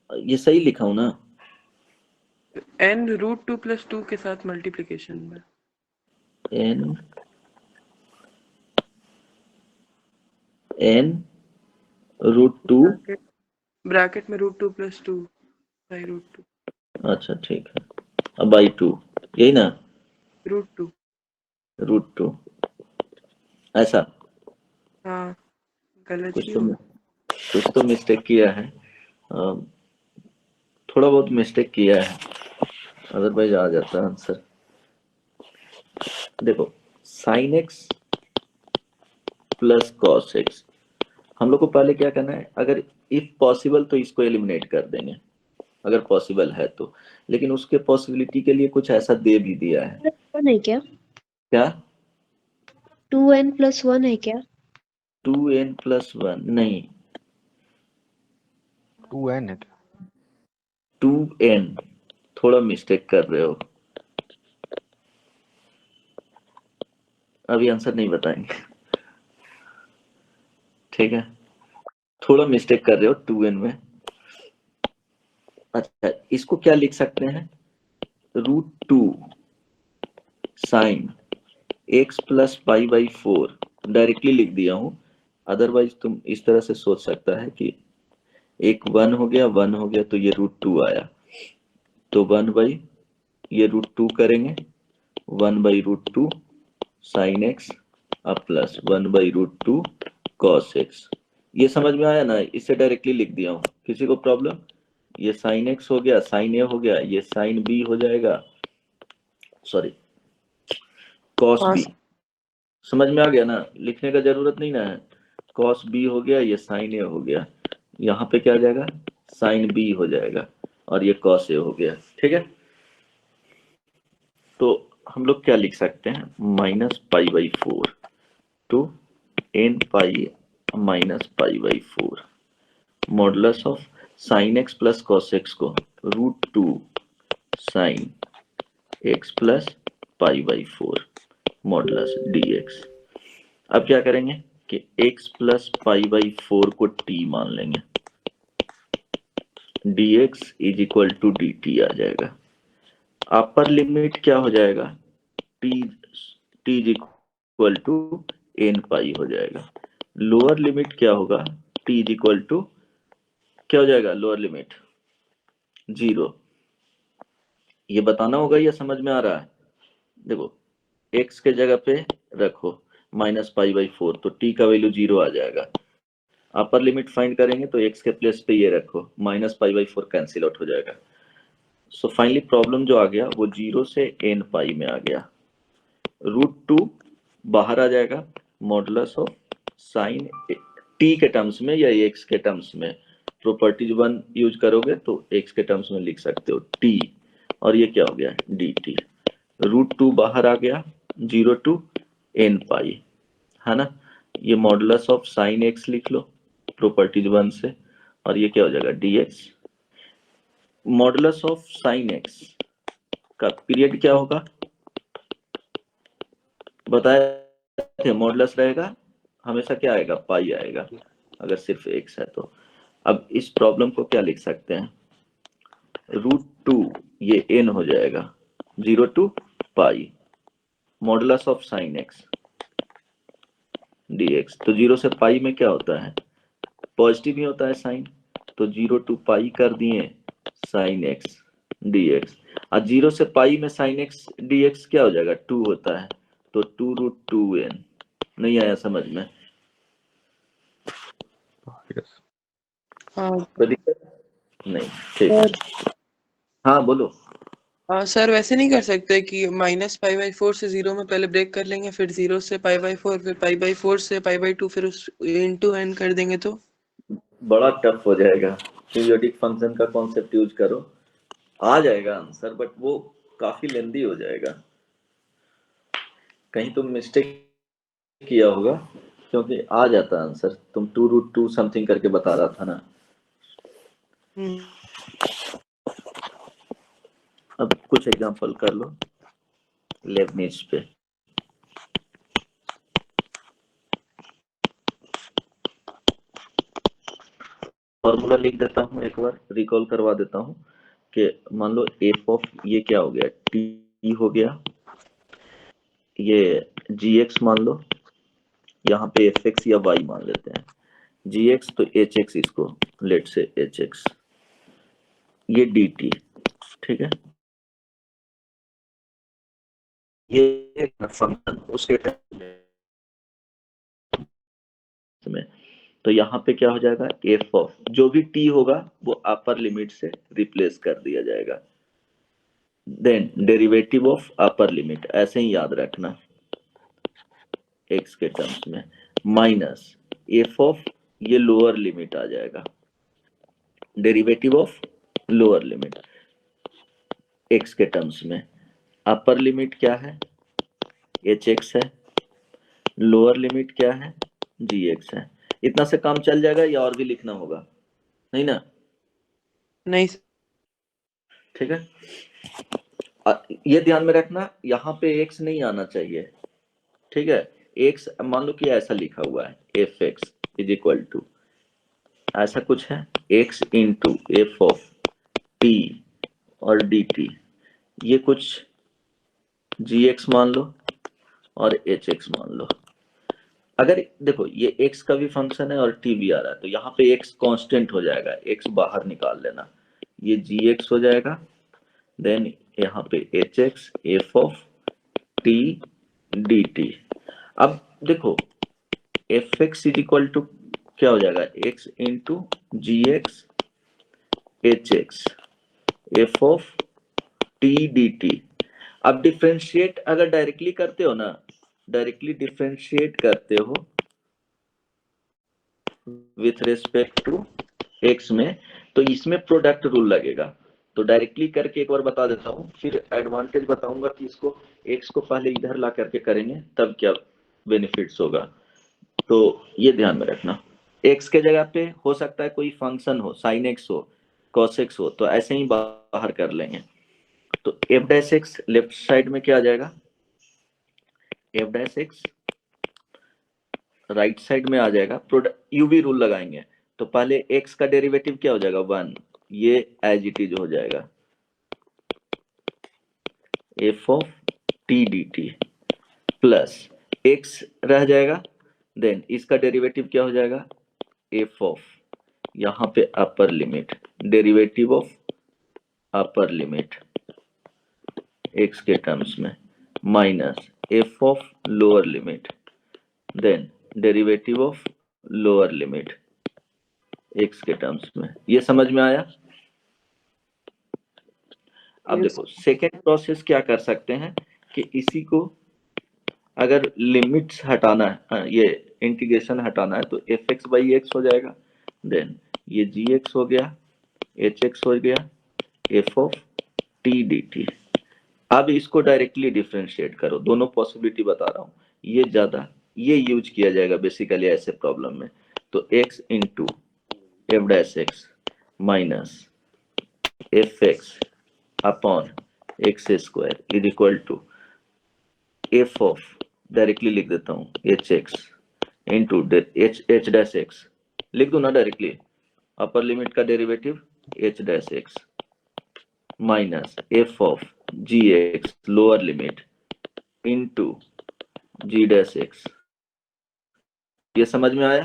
ये सही लिखा हूं ना? n √2 + 2 के साथ मल्टीप्लिकेशन में n √2 ब्रैकेट में √2 + 2/√2 अच्छा ठीक है, अब बाई 2 यही ना? √2 √2 ऐसा हाँ गलत कुछ ही तो होगा। कुछ तो मिस्टेक किया है, थोड़ा बहुत मिस्टेक किया है, अदरवाइज आ जाता है आंसर। देखो sign x plus cos x, हम लोग को पहले क्या करना है, अगर इफ पॉसिबल तो इसको एलिमिनेट कर देंगे अगर पॉसिबल है तो, लेकिन उसके पॉसिबिलिटी के लिए कुछ ऐसा दे भी दिया है। 1 है क्या? क्या 2n + 1 है क्या? 2n + 1 नहीं, 2n है 2n, थोड़ा मिस्टेक कर रहे हो, अभी आंसर नहीं बताएंगे, ठीक है? थोड़ा मिस्टेक कर रहे हो 2n में। अच्छा इसको क्या लिख सकते हैं, √2 साइन x + π/4 डायरेक्टली लिख दिया हूं, अदरवाइज तुम इस तरह से सोच सकता है कि एक 1 हो गया 1 हो गया तो ये √2 आया, तो 1 बाई ये √2 करेंगे, 1/√2 साइन एक्स अब प्लस 1/√2 कॉस एक्स। ये समझ में आया ना? इसे डायरेक्टली लिख दिया हूँ, किसी को प्रॉब्लम? ये साइन एक्स हो गया, साइन ए हो गया, ये साइन बी हो जाएगा, सॉरी कॉस हाँ बी, समझ में आ गया ना? लिखने का जरूरत नहीं ना है, कॉस बी हो गया, ये साइन ए हो गया, यहाँ पे क्या आ जाएगा, साइन बी हो जाएगा, और ये कॉस ए हो गया, ठीक है? तो हम लोग क्या लिख सकते हैं, -π/4 to n pi -π/4 modulus of sine x plus cos x को √2 sine x plus π/4 modulus dx। अब क्या करेंगे कि x प्लस π/4 को t मान लेंगे, dx = dt आ जाएगा। अपर लिमिट क्या हो जाएगा, t = n पाई हो जाएगा। लोअर लिमिट क्या होगा, t = क्या हो जाएगा, लोअर लिमिट 0। ये बताना होगा या समझ में आ रहा है? देखो x के जगह पे रखो -π/4 तो t का वैल्यू 0 आ जाएगा। अपर लिमिट फाइंड करेंगे तो x के प्लेस पे ये रखो, -π/4 कैंसिल आउट हो जाएगा। सो फाइनली प्रॉब्लम जो आ गया वो 0 से n पाई में आ गया, √2 बाहर आ जाएगा, मॉडुलस ऑफ साइन t के टर्म्स में या x के टर्म्स में, प्रॉपर्टीज 1 यूज करोगे तो x के टर्म्स में लिख सकते हो t, और ये क्या हो गया dt, √2 बाहर आ गया, 0 to n पाई, है ना? ये मॉडुलस ऑफ साइन एक्स लिख लो प्रॉपर्टीज 1 से, और ये क्या हो जाएगा dx। Modulus of sine x का पीरियड क्या होगा बताया थे, मॉडुलस रहेगा हमेशा क्या आएगा, पाई आएगा अगर सिर्फ एक्स है तो। अब इस प्रॉब्लम को क्या लिख सकते हैं, √2 ये n हो जाएगा, 0 to pi modulus of sine x dx। तो 0 से पाई में क्या होता है, पॉजिटिव ही होता है साइन, तो 0 to पाई कर दिए साइन एक्स dx, और 0 से पाई में साइन एक्स dx क्या हो जाएगा, 2 होता है, तो 2√2n। नहीं आया समझ में? यस हाँ कोई दिक्कत नहीं? ठीक है, सर। हाँ बोलो। सर वैसे नहीं कर सकते कि -π/4 से 0 में पहले ब्रेक कर लेंगे, फिर 0 से π/4, फिर π/4 से π/2, फिर उस इनटू n कर देंगे तो? बड़ा टफ हो जाएगा। पीरियोडिक फंक्शन का कॉन्सेप्ट यूज करो, आ जाएगा आंसर, बट वो काफी लेंदी हो जाएगा। कहीं तुम मिस्टेक किया होगा, क्योंकि आ जाता आंसर। तुम 2√2 समथिंग करके बता रहा था ना। अब कुछ एग्जांपल कर लो लेबनिज पे। फॉर्मूला लिख देता हूँ, एक बार रिकॉल करवा देता हूँ कि मान लो एफ ऑफ ये क्या हो गया, टी हो गया, ये जी एक्स मान लो, यहाँ पे एफ एक्स या वाई मान लेते हैं, जी एक्स तो एच एक्स, इसको लेट से एच एक्स, ये डी टी, ठीक है। ये फंक्शन उसके में, तो यहाँ पे क्या हो जाएगा, एफ ऑफ जो भी टी होगा वो अपर लिमिट से रिप्लेस कर दिया जाएगा, then derivative of upper limit, ऐसे ही याद रखना एक्स के टर्म्स में, माइनस एफ ऑफ ये लोअर लिमिट आ जाएगा, derivative of lower limit x के टर्म्स में, अपर लिमिट क्या है, एच एक्स है, लोअर लिमिट क्या है, जी एक्स है। इतना से काम चल जाएगा या और भी लिखना होगा? नहीं ना? नहीं। ठीक है, ये ध्यान में रखना, यहाँ पे एक्स नहीं आना चाहिए, ठीक है। एक्स मान लो कि ऐसा लिखा हुआ है, f x is equal to ऐसा कुछ है, x into f of t और डी टी, ये कुछ जी एक्स मान लो और एच एक्स मान लो। अगर देखो ये x का भी फंक्शन है और t भी आ रहा है, तो यहाँ पे x कांस्टेंट हो जाएगा, x बाहर निकाल लेना, ये gx हो जाएगा, देन यहाँ पे hx f of t dt। अब देखो fx इज इक्वल टू क्या हो जाएगा, x into g x hx f of t dt। अब डिफ्रेंशिएट अगर डायरेक्टली करते हो ना, डायरेक्टली डिफ्रेंशिएट करते हो विथ रिस्पेक्ट टू एक्स में, तो इसमें प्रोडक्ट रूल लगेगा। तो डायरेक्टली करके एक बार बता देता हूँ, फिर एडवांटेज बताऊंगा कि इसको एक्स को पहले इधर ला करके करेंगे तब क्या बेनिफिट्स होगा। तो ये ध्यान में रखना, एक्स के जगह पे हो सकता है कोई फंक्शन हो, साइन एक्स हो, कॉस एक्स हो, तो ऐसे ही बाहर कर लेंगे। तो F dash x left side में क्या आ जाएगा, F dash x right side में आ जाएगा, यूवी रूल लगाएंगे, तो पहले x का डेरिवेटिव क्या हो जाएगा 1, ये एज इट इज हो जाएगा f of t dt plus x रह जाएगा, देन इसका डेरिवेटिव क्या हो जाएगा f ऑफ यहाँ पे upper limit, derivative of upper limit x के टर्म्स में, minus f of lower limit, then derivative of lower limit x के टर्म्स में। ये समझ में आया? अब देखो सेकेंड प्रोसेस क्या कर सकते हैं कि इसी को अगर लिमिट्स हटाना है, ये इंटीग्रेशन हटाना है, तो एफ एक्स बाई एक्स हो जाएगा, देन ये जी एक्स हो गया, एच एक्स हो गया, F of t d T. अब इसको डायरेक्टली डिफ्रेंशिएट करो, दोनों पॉसिबिलिटी बता रहा हूँ, ये ज्यादा ये यूज किया जाएगा बेसिकली ऐसे प्रॉब्लम में। तो x into f dash x minus f x upon x square is equal to f of, directly लिख देता हूँ, h x into h dash x लिख दू ना डायरेक्टली, अपर लिमिट का derivative h dash x minus f of g x lower limit into g dash x. ये समझ में आया?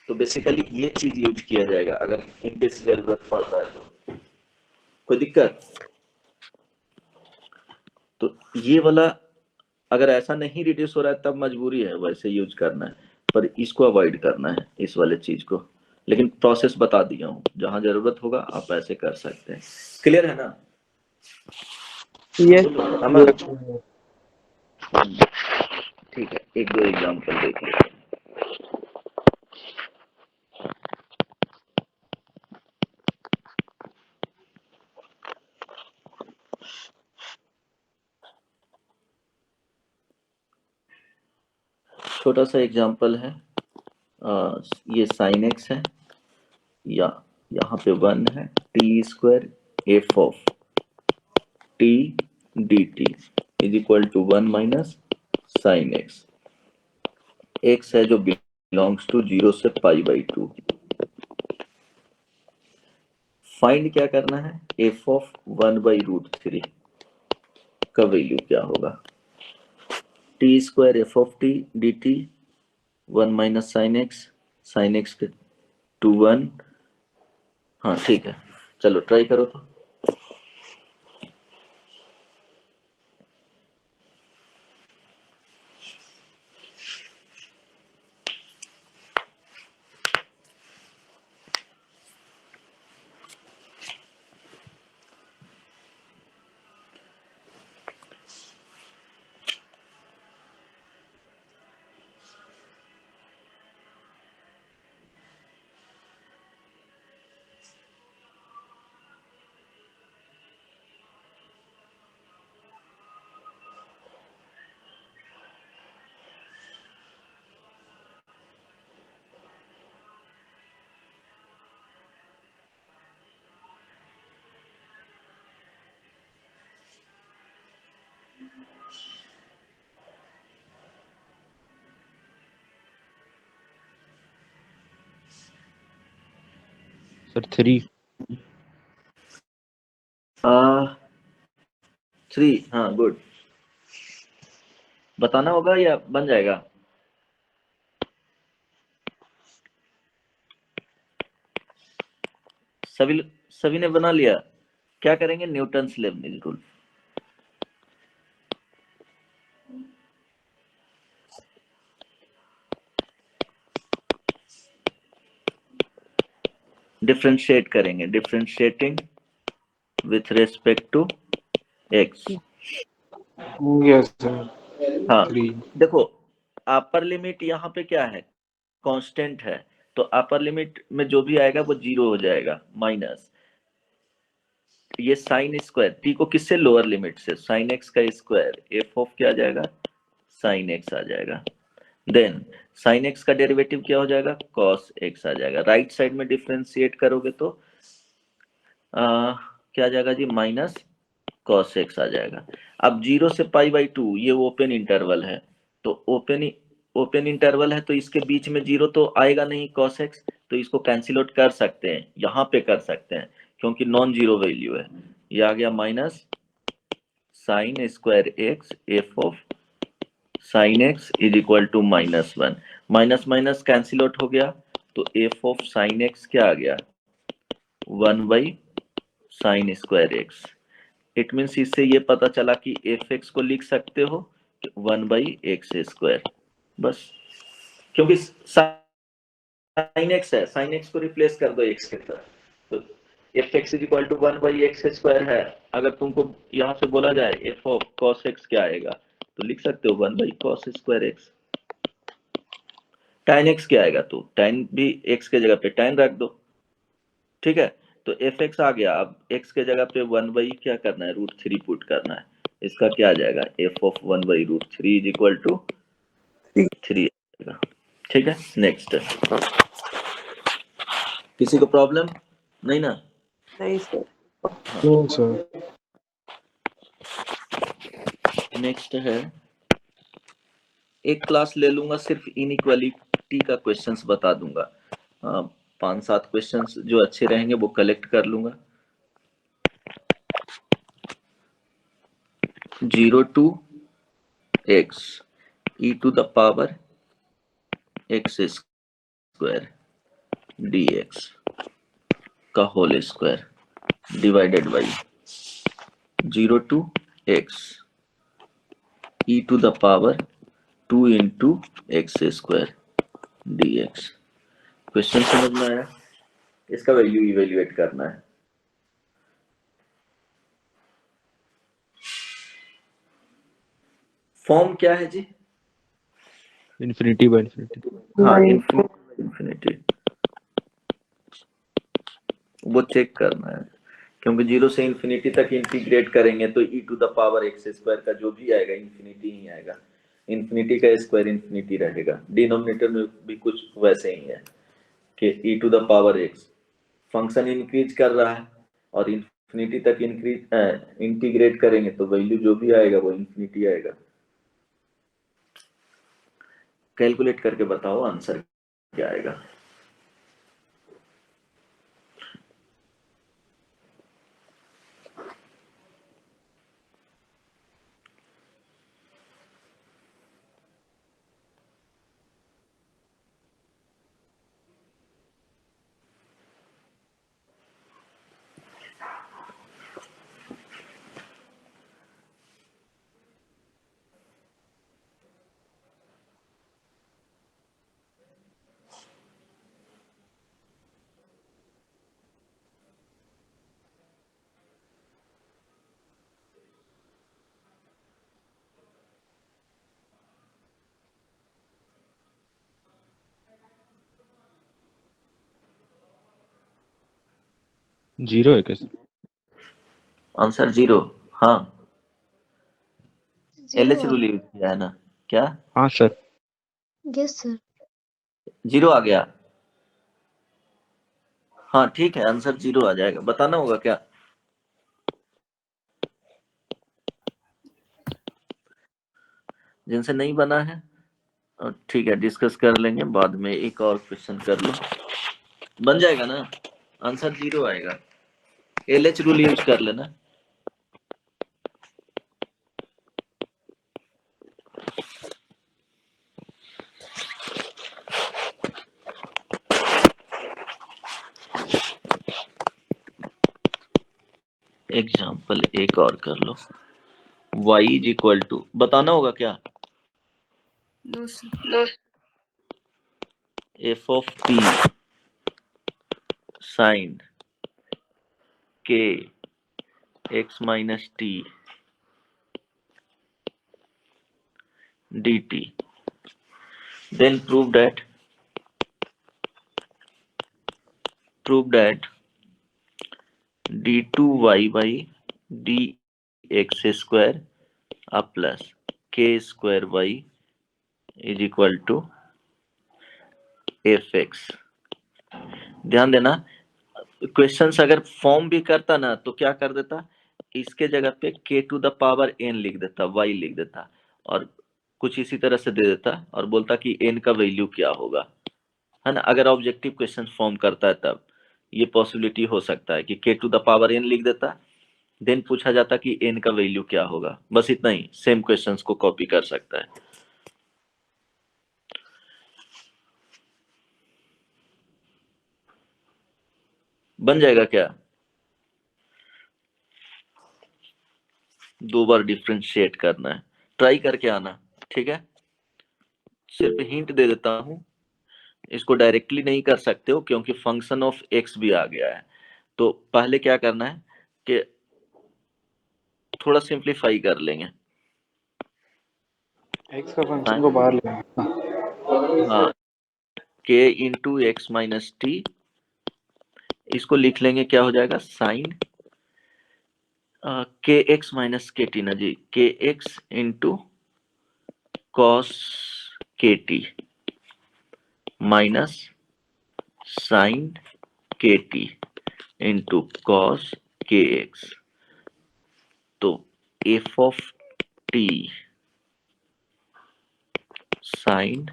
तो बेसिकली ये चीज यूज किया जाएगा अगर इनके जरूरत पड़ता है तो। कोई दिक्कत? तो ये वाला अगर ऐसा नहीं रिड्यूस हो रहा है तब मजबूरी है वैसे यूज करना है, पर इसको अवॉइड करना है, इस वाले चीज को। लेकिन प्रोसेस बता दिया हूँ, जहां जरूरत होगा आप ऐसे कर सकते हैं। क्लियर है ना? यस बोलो, अमर। ठीक है, एक दो एग्जाम्पल देख लेते हैं। छोटा सा एग्जाम्पल है, ये साइन एक्स है, या यहाँ पे 1 है, t square f of t d t is equal to 1 minus sine x. X है जो बिलोंग्स टू 0 से पाई बाई 2। फाइंड क्या करना है? एफ ऑफ 1/√3 का वैल्यू क्या होगा? T square f of t d T 1 minus sine x के 2 1। हाँ ठीक है, चलो ट्राई करो तो। सर 3। 3, हाँ गुड। बताना होगा या बन जाएगा? सभी ने बना लिया? क्या करेंगे? Newton's Leibniz rule. डिफरेंशिएट करेंगे, differentiating with respect to x. Yes sir. हाँ 3। देखो, अपर लिमिट यहाँ पे क्या है? कांस्टेंट है, तो अपर लिमिट में जो भी आएगा वो 0 हो जाएगा, माइनस ये साइन स्क्वायर टी को किससे? लोअर लिमिट से, साइन एक्स का स्क्वायर एफ ऑफ क्या आ जाएगा? साइन एक्स आ जाएगा। देन साइन एक्स का डेरिवेटिव क्या हो जाएगा? कॉस एक्स आ जाएगा। राइट साइड में डिफरेंशिएट करोगे तो क्या आ जाएगा जी? माइनस कॉस एक्स आ जाएगा। अब 0 से पाई बाई 2 ये ओपन इंटरवल है, तो ओपन इंटरवल है तो इसके बीच में 0 तो आएगा नहीं कॉस एक्स, तो इसको कैंसिल आउट कर सकते हैं, यहाँ पे कर सकते हैं क्योंकि नॉन जीरो वैल्यू है। ये आ गया minus sine square x f of sine x is equal to -1। Minus minus cancel out हो गया, तो एफ ऑफ साइन एक्स क्या आ गया? 1/साइन स्क्वायर एक्स। इट मीन्स इससे ये पता चला कि एफ एक्स को लिख सकते हो 1/x²। बस, क्योंकि साइन एक्स है, साइन एक्स को रिप्लेस कर दो एक्स के साथ, तो f x is equal to 1/x² है। अगर तुमको यहाँ से बोला जाए एफ ऑफ कॉस एक्स क्या आएगा, तो लिख सकते हो 1/cos²x। tan एक्स क्या आएगा? तो tan भी एक्स के जगह पे tan रख दो, ठीक है। तो एफ एक्स आ गया, अब एक्स के जगह पे 1/ क्या करना है? √3 पुट करना है। इसका क्या आ जाएगा? F of 1/√3 is equal to 3 आएगा, ठीक है। नेक्स्ट, किसी को प्रॉब्लम नहीं ना? नहीं सर। No sir. नेक्स्ट है, एक क्लास ले लूंगा सिर्फ इनइक्वालिटी का क्वेश्चंस बता दूंगा, 5-7 क्वेश्चंस जो अच्छे रहेंगे वो कलेक्ट कर लूंगा। 0 to x e to the power x² dx का whole square divided by 0 to x e to the power 2 into x² dx। Question समझ में आया? इसका वैल्यू इवेल्युएट करना है। फॉर्म क्या है जी? Infinity by infinity. हाँ, इन्फिनिटी वो चेक करना है, क्योंकि 0 से इन्फिनिटी तक इंटीग्रेट करेंगे तो e to the power x square का जो भी आएगा इन्फिनिटी ही आएगा। इन्फिनिटी का स्क्वायर इन्फिनिटी रहेगा। डिनोमिनेटर में भी कुछ वैसे ही है कि e to the power x function increase कर रहा है और इन्फिनिटी तक इंटीग्रेट करेंगे तो वैल्यू जो भी आएगा वो इन्फिनिटी आएगा। कैलकुलेट करके बताओ आंसर क्या आएगा। जीरो है कैसे? आंसर 0। हाँ, जीरो LH रूल यूज किया है ना? क्या हाँ सर। Yes sir. 0 आ गया? हाँ ठीक है, आंसर 0 आ जाएगा। बताना होगा क्या? जिनसे नहीं बना है ठीक है, डिस्कस कर लेंगे बाद में। एक और क्वेश्चन कर लो, बन जाएगा ना? आंसर 0 आएगा। LH रूल यूज कर लेना। एग्जाम्पल एक और कर लो। y इज इक्वल टू, बताना होगा क्या? No sir. f of t sine k x minus t dt, then prove that d2y by dx square up plus k square y is equal to fx। ध्यान देना, questions अगर form भी करता ना तो क्या कर देता, इसके जगह पे k to the power n लिख देता, y लिख देता और कुछ इसी तरह से दे देता और बोलता कि n का वैल्यू क्या होगा, है ना? अगर ऑब्जेक्टिव क्वेश्चन फॉर्म करता है तब ये पॉसिबिलिटी हो सकता है कि k to the power n लिख देता, देन पूछा जाता कि n का वैल्यू क्या होगा। बस इतना ही, सेम क्वेश्चंस को कॉपी कर सकता है। बन जाएगा क्या? 2 बार डिफरेंशिएट करना है, ट्राई करके आना, ठीक है? सिर्फ हिंट दे देता हूं, इसको डायरेक्टली नहीं कर सकते हो क्योंकि फंक्शन ऑफ x भी आ गया है। तो पहले क्या करना है कि थोड़ा सिंप्लीफाई कर लेंगे। x का फंक्शन को बाहर लेंगे। हाँ, k into x minus t, इसको लिख लेंगे, क्या हो जाएगा? साइन के एक्स माइनस के टी ना जी, k x into cos k t minus sine k t into cos k x. तो f of t sine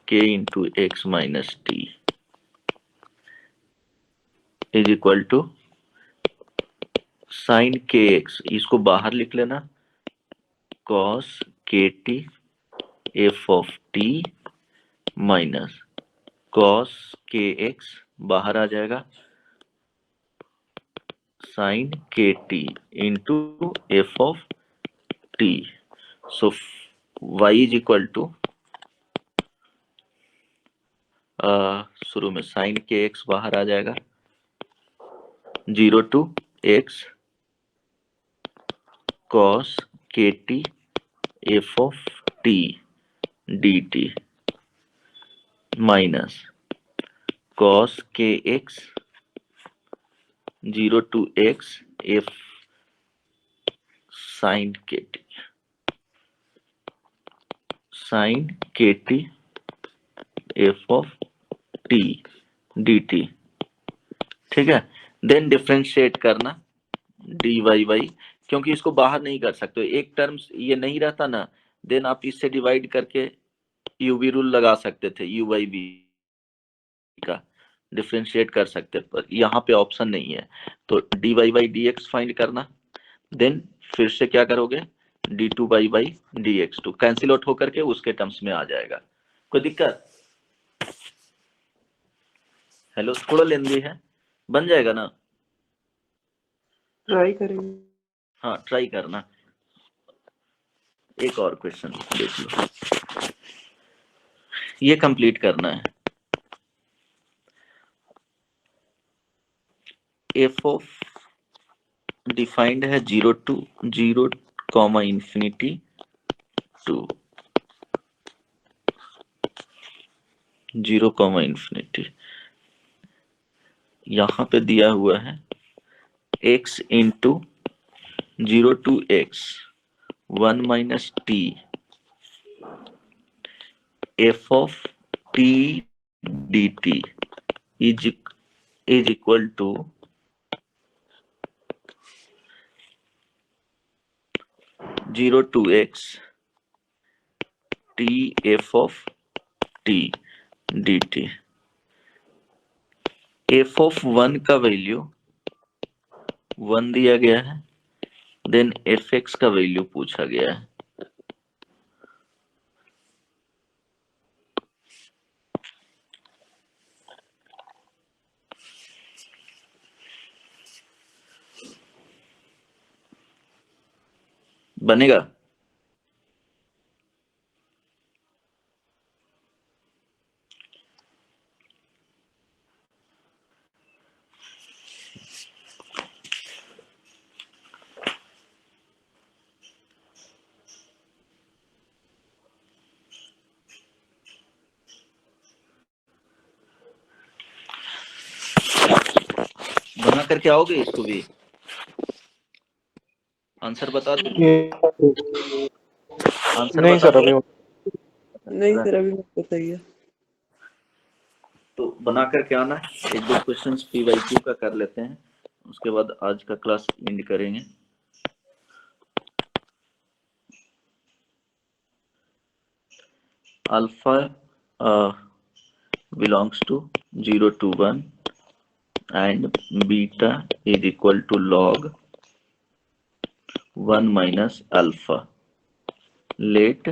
k into x minus t is equal to sine k x, इसको बाहर लिख लेना, cos k t f of t minus cos k x बाहर आ जाएगा, sine k t into f of t. So y is equal to शुरू में sign k x बाहर आ जाएगा, 0 to x cos kt f of t dt minus cos kx 0 to x f sin kt f of t dt, ठीक है। Then differentiate करना dy y, क्योंकि इसको बाहर नहीं कर सकते, एक टर्म्स ये नहीं रहता ना, देन आप इससे डिवाइड करके यूवी रूल लगा सकते थे, यू बाई वी का डिफरेंशिएट कर सकते, पर यहाँ पे ऑप्शन नहीं है, तो dy बाई dx फाइंड करना, देन फिर से क्या करोगे, d2 by dx2 cancel out होकर के उसके टर्म्स में आ जाएगा। कोई दिक्कत? हेलो, थोड़ा लेंदी है, बन जाएगा ना? ट्राई करेंगे। हाँ ट्राई करना। एक और क्वेश्चन देख लो, ये कंप्लीट करना है। एफ ऑफ डिफाइंड है 0 to 0, इंफिनिटी टू 0, इंफिनिटी, यहाँ पे दिया हुआ है x into 0 to x 1 minus t f of t dt is equal to 0 to x t f of t dt। f of 1 का वैल्यू 1 दिया गया है, देन fx का वैल्यू पूछा गया है। बनेगा? बना करके आओगे इसको भी? आंसर बता दो, आंसर नहीं बता सर, दो। अभी नहीं सर, अभी मत बताइए। तो बना करके आना, एक दो क्वेश्चंस पीवाईक्यू का कर लेते हैं, उसके बाद आज का क्लास एंड करेंगे। Alpha belongs to 0 to 1 and beta is equal to log 1 minus alpha. Let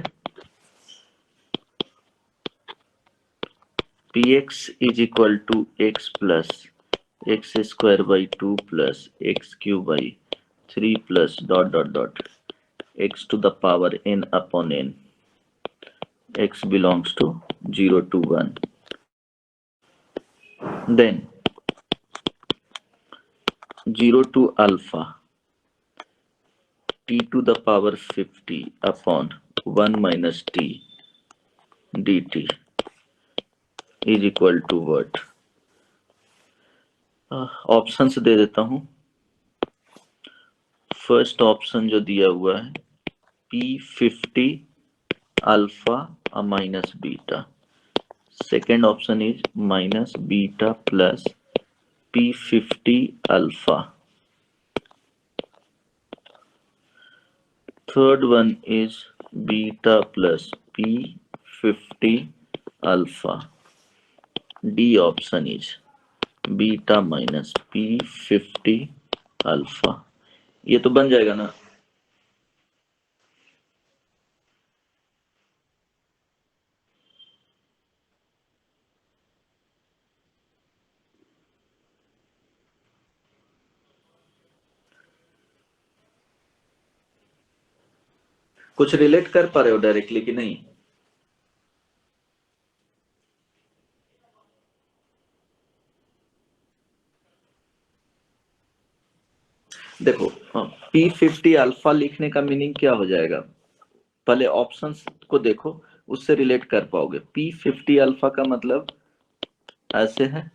px is equal to x plus x square by 2 plus x cube by 3 plus dot dot dot x to the power n upon n, x belongs to 0 to 1. Then 0 to alpha t to the power 50 upon 1 minus t dt is equal to what? Options दे देता हूं। First option जो दिया हुआ है P50 alpha minus beta, second option is minus beta plus P50 alpha, third one is beta plus P50 alpha, D option is beta minus P50 alpha. ये तो बन जाएगा ना? कुछ रिलेट कर पा रहे हो डायरेक्टली कि नहीं? देखो P50 अल्फा लिखने का मीनिंग क्या हो जाएगा, पहले ऑप्शंस को देखो, उससे रिलेट कर पाओगे। P50 अल्फा का मतलब ऐसे है,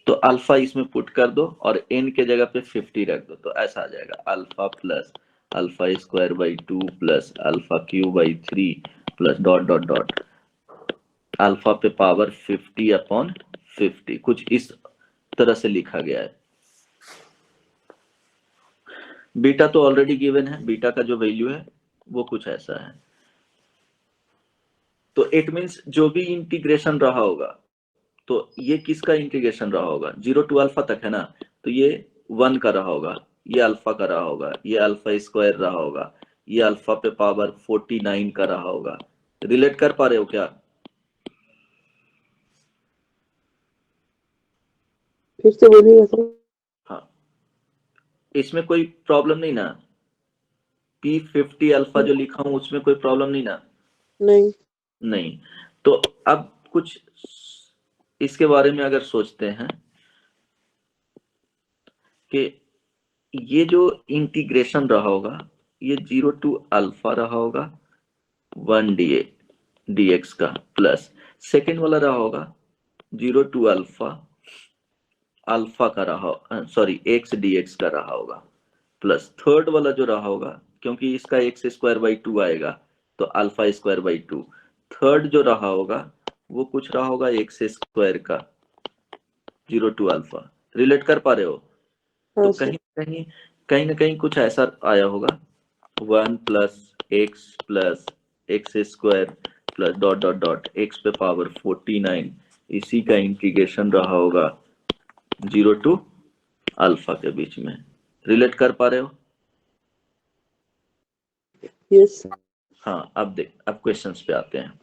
तो अल्फा इसमें पुट कर दो और n के जगह पे 50 रख दो, तो ऐसा आ जाएगा alpha plus alpha square by 2 plus alpha cube by 3 plus dot dot dot alpha पे पावर 50 अपॉन 50, कुछ इस तरह से लिखा गया है। बीटा तो ऑलरेडी गिवन है, बीटा का जो वैल्यू है वो कुछ ऐसा है। तो इट मीन्स जो भी इंटीग्रेशन रहा होगा, तो ये किसका इंटीग्रेशन रहा होगा, 0 टू अल्फा तक है ना, तो ये 1 का रहा होगा, ये अल्फा का रहा होगा, ये अल्फा स्क्वायर रहा होगा, ये अल्फा पे पावर 49 का रहा होगा। रिलेट कर पा रहे हो क्या? फिर से बोलिएगा सर। हाँ, इसमें कोई प्रॉब्लम नहीं ना? P50 अल्फा जो लिखा हूं उसमें कोई प्रॉब्लम नहीं ना? नहीं। नहीं। तो अब कुछ इसके बारे में अगर सोचते हैं कि ये जो इंटीग्रेशन रहा होगा, ये 0 टू अल्फा रहा होगा 1 dx का, प्लस सेकेंड वाला रहा होगा 0 टू अल्फा अल्फा का रहा, सॉरी x dx का रहा होगा, प्लस थर्ड वाला जो रहा होगा, क्योंकि इसका x स्क्वायर बाई 2 आएगा तो अल्फा स्क्वायर बाई 2, थर्ड जो रहा होगा वो कुछ रहा होगा x स्क्वायर का 0 टू अल्फा। रिलेट कर पा रहे हो? तो कहीं ना कहीं कुछ ऐसा आया होगा 1 plus x square plus dot dot dot x पे पावर 49, इसी का इंटीग्रेशन रहा होगा 0 टू अल्फा के बीच में। रिलेट कर पा रहे हो? यस। हाँ, अब क्वेश्चंस पे आते हैं।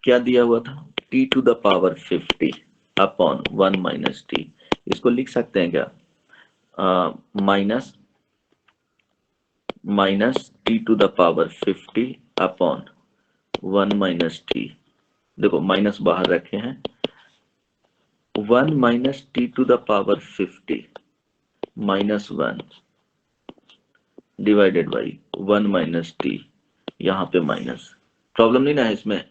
क्या दिया हुआ था, t to the power 50 upon 1 minus t, इसको लिख सकते हैं क्या, minus t to the power 50 upon 1 minus t. देखो माइनस बाहर रखे हैं, 1 minus t to the power 50 minus 1 divided by 1 minus t, यहाँ पे माइनस। प्रॉब्लम नहीं ना है इसमें?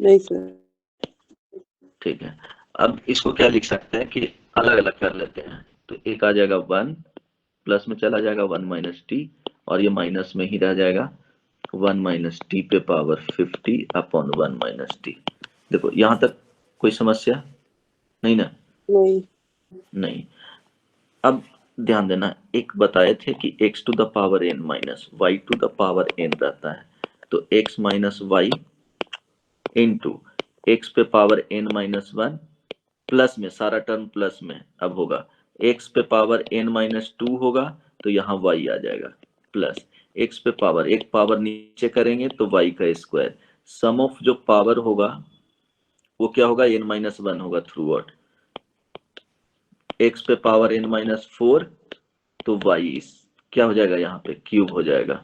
नहीं सर। ठीक है, अब इसको क्या लिख सकते हैं कि अलग अलग कर लेते हैं, तो एक आ जाएगा 1 प्लस में चला जाएगा 1 माइनस टी, और ये माइनस में ही रह जाएगा 1 माइनस टी पे पावर 50 अपॉन 1 माइनस टी। देखो यहाँ तक कोई समस्या नहीं ना? नहीं। अब ध्यान देना, एक बताए थे कि x to the power n minus y to the power n रहता है, तो x minus y into x पे पावर n माइनस 1 प्लस में, सारा टर्म प्लस में अब होगा, x पे पावर n माइनस 2 होगा तो यहाँ y आ जाएगा, प्लस x पे पावर, एक पावर नीचे करेंगे तो y का स्क्वायर, सम ऑफ जो पावर होगा वो क्या होगा, n माइनस 1 होगा थ्रू आउट, x पे पावर n माइनस 4 तो y क्या हो जाएगा, यहाँ पे क्यूब हो जाएगा,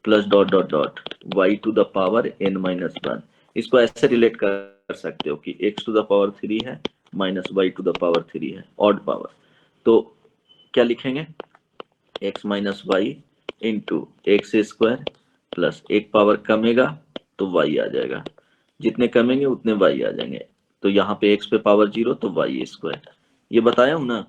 plus dot dot dot y to the power n minus 1। इसको ऐसे रिलेट कर सकते हो कि x टू द पावर 3 है minus y to the power 3 है, ऑड पावर, तो क्या लिखेंगे, x minus y into x square plus एक पावर कमेगा तो y आ जाएगा, जितने कमेंगे उतने y आ जाएंगे, तो यहाँ पे x पे पावर 0 तो y स्क्वायर, ये बताया हूं ना।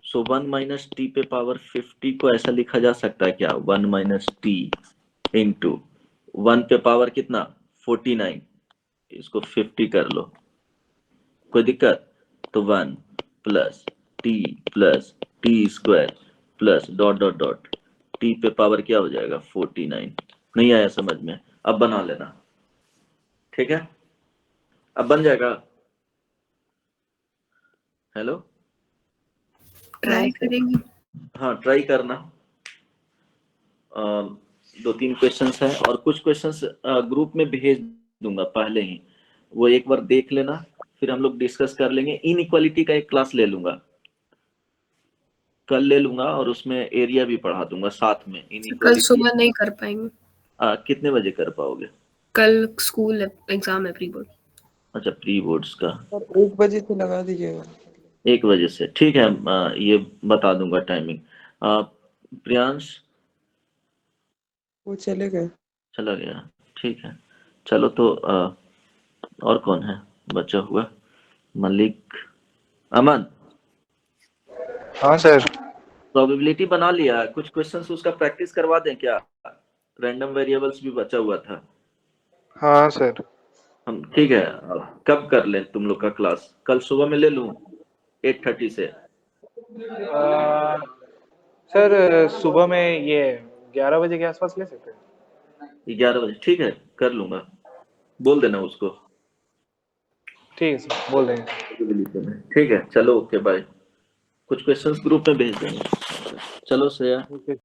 सो 1 माइनस टी पे पावर 50 को ऐसा लिखा जा सकता है क्या, 1 माइनस टी इंटू 1 पे पावर कितना 49, इसको 50 कर लो, कोई दिक्कत, तो 1 plus T square plus dot dot dot T पे पावर क्या हो जाएगा 49। नहीं आया समझ में? अब बना लेना, ठीक है, अब बन जाएगा। हेलो, ट्राई करेंगे। हाँ ट्राई करना। 2-3 क्वेश्चंस है और कुछ क्वेश्चंस ग्रुप में भेज दूंगा पहले ही, वो एक बार देख लेना, फिर हम लोग डिस्कस कर लेंगे। इनइक्वालिटी का एक क्लास ले लूंगा, कल ले लूंगा, और उसमें एरिया भी पढ़ा दूंगा साथ में। कल इनइक्वालिटी सुबह नहीं कर पाएंगे, कितने बजे कर पाओगे? कल स्कूल एग्जाम है प्री बोर्ड। अच्छा, प्री बोर्ड्स का। और 1 बजे से लगा दीजिएगा। 1 बजे से, ठीक है। ये बता दूंगा टाइमिंग। प्रियांश वो चले गए। चला गया, ठीक है। चलो तो और कौन है बचा हुआ? मलिक, अमन, हाँ सर। प्रोबेबिलिटी बना लिया? कुछ क्वेश्चंस उसका प्रैक्टिस करवा दें क्या? रैंडम वेरिएबल्स भी बचा हुआ था। हाँ सर। हम ठीक है, कब कर लें तुम लोग का क्लास? कल सुबह में ले लूं 8:30 से? सर सुबह में ये 11 बजे के आसपास ले सकते हैं? 11 बजे, ठीक है, कर लूंगा। बोल देना उसको। ठीक है सर, बोल देंगे। ठीक है, चलो, ओके, बाय। कुछ क्वेश्चंस ग्रुप में भेज देंगे। चलो श्रेया। ओके।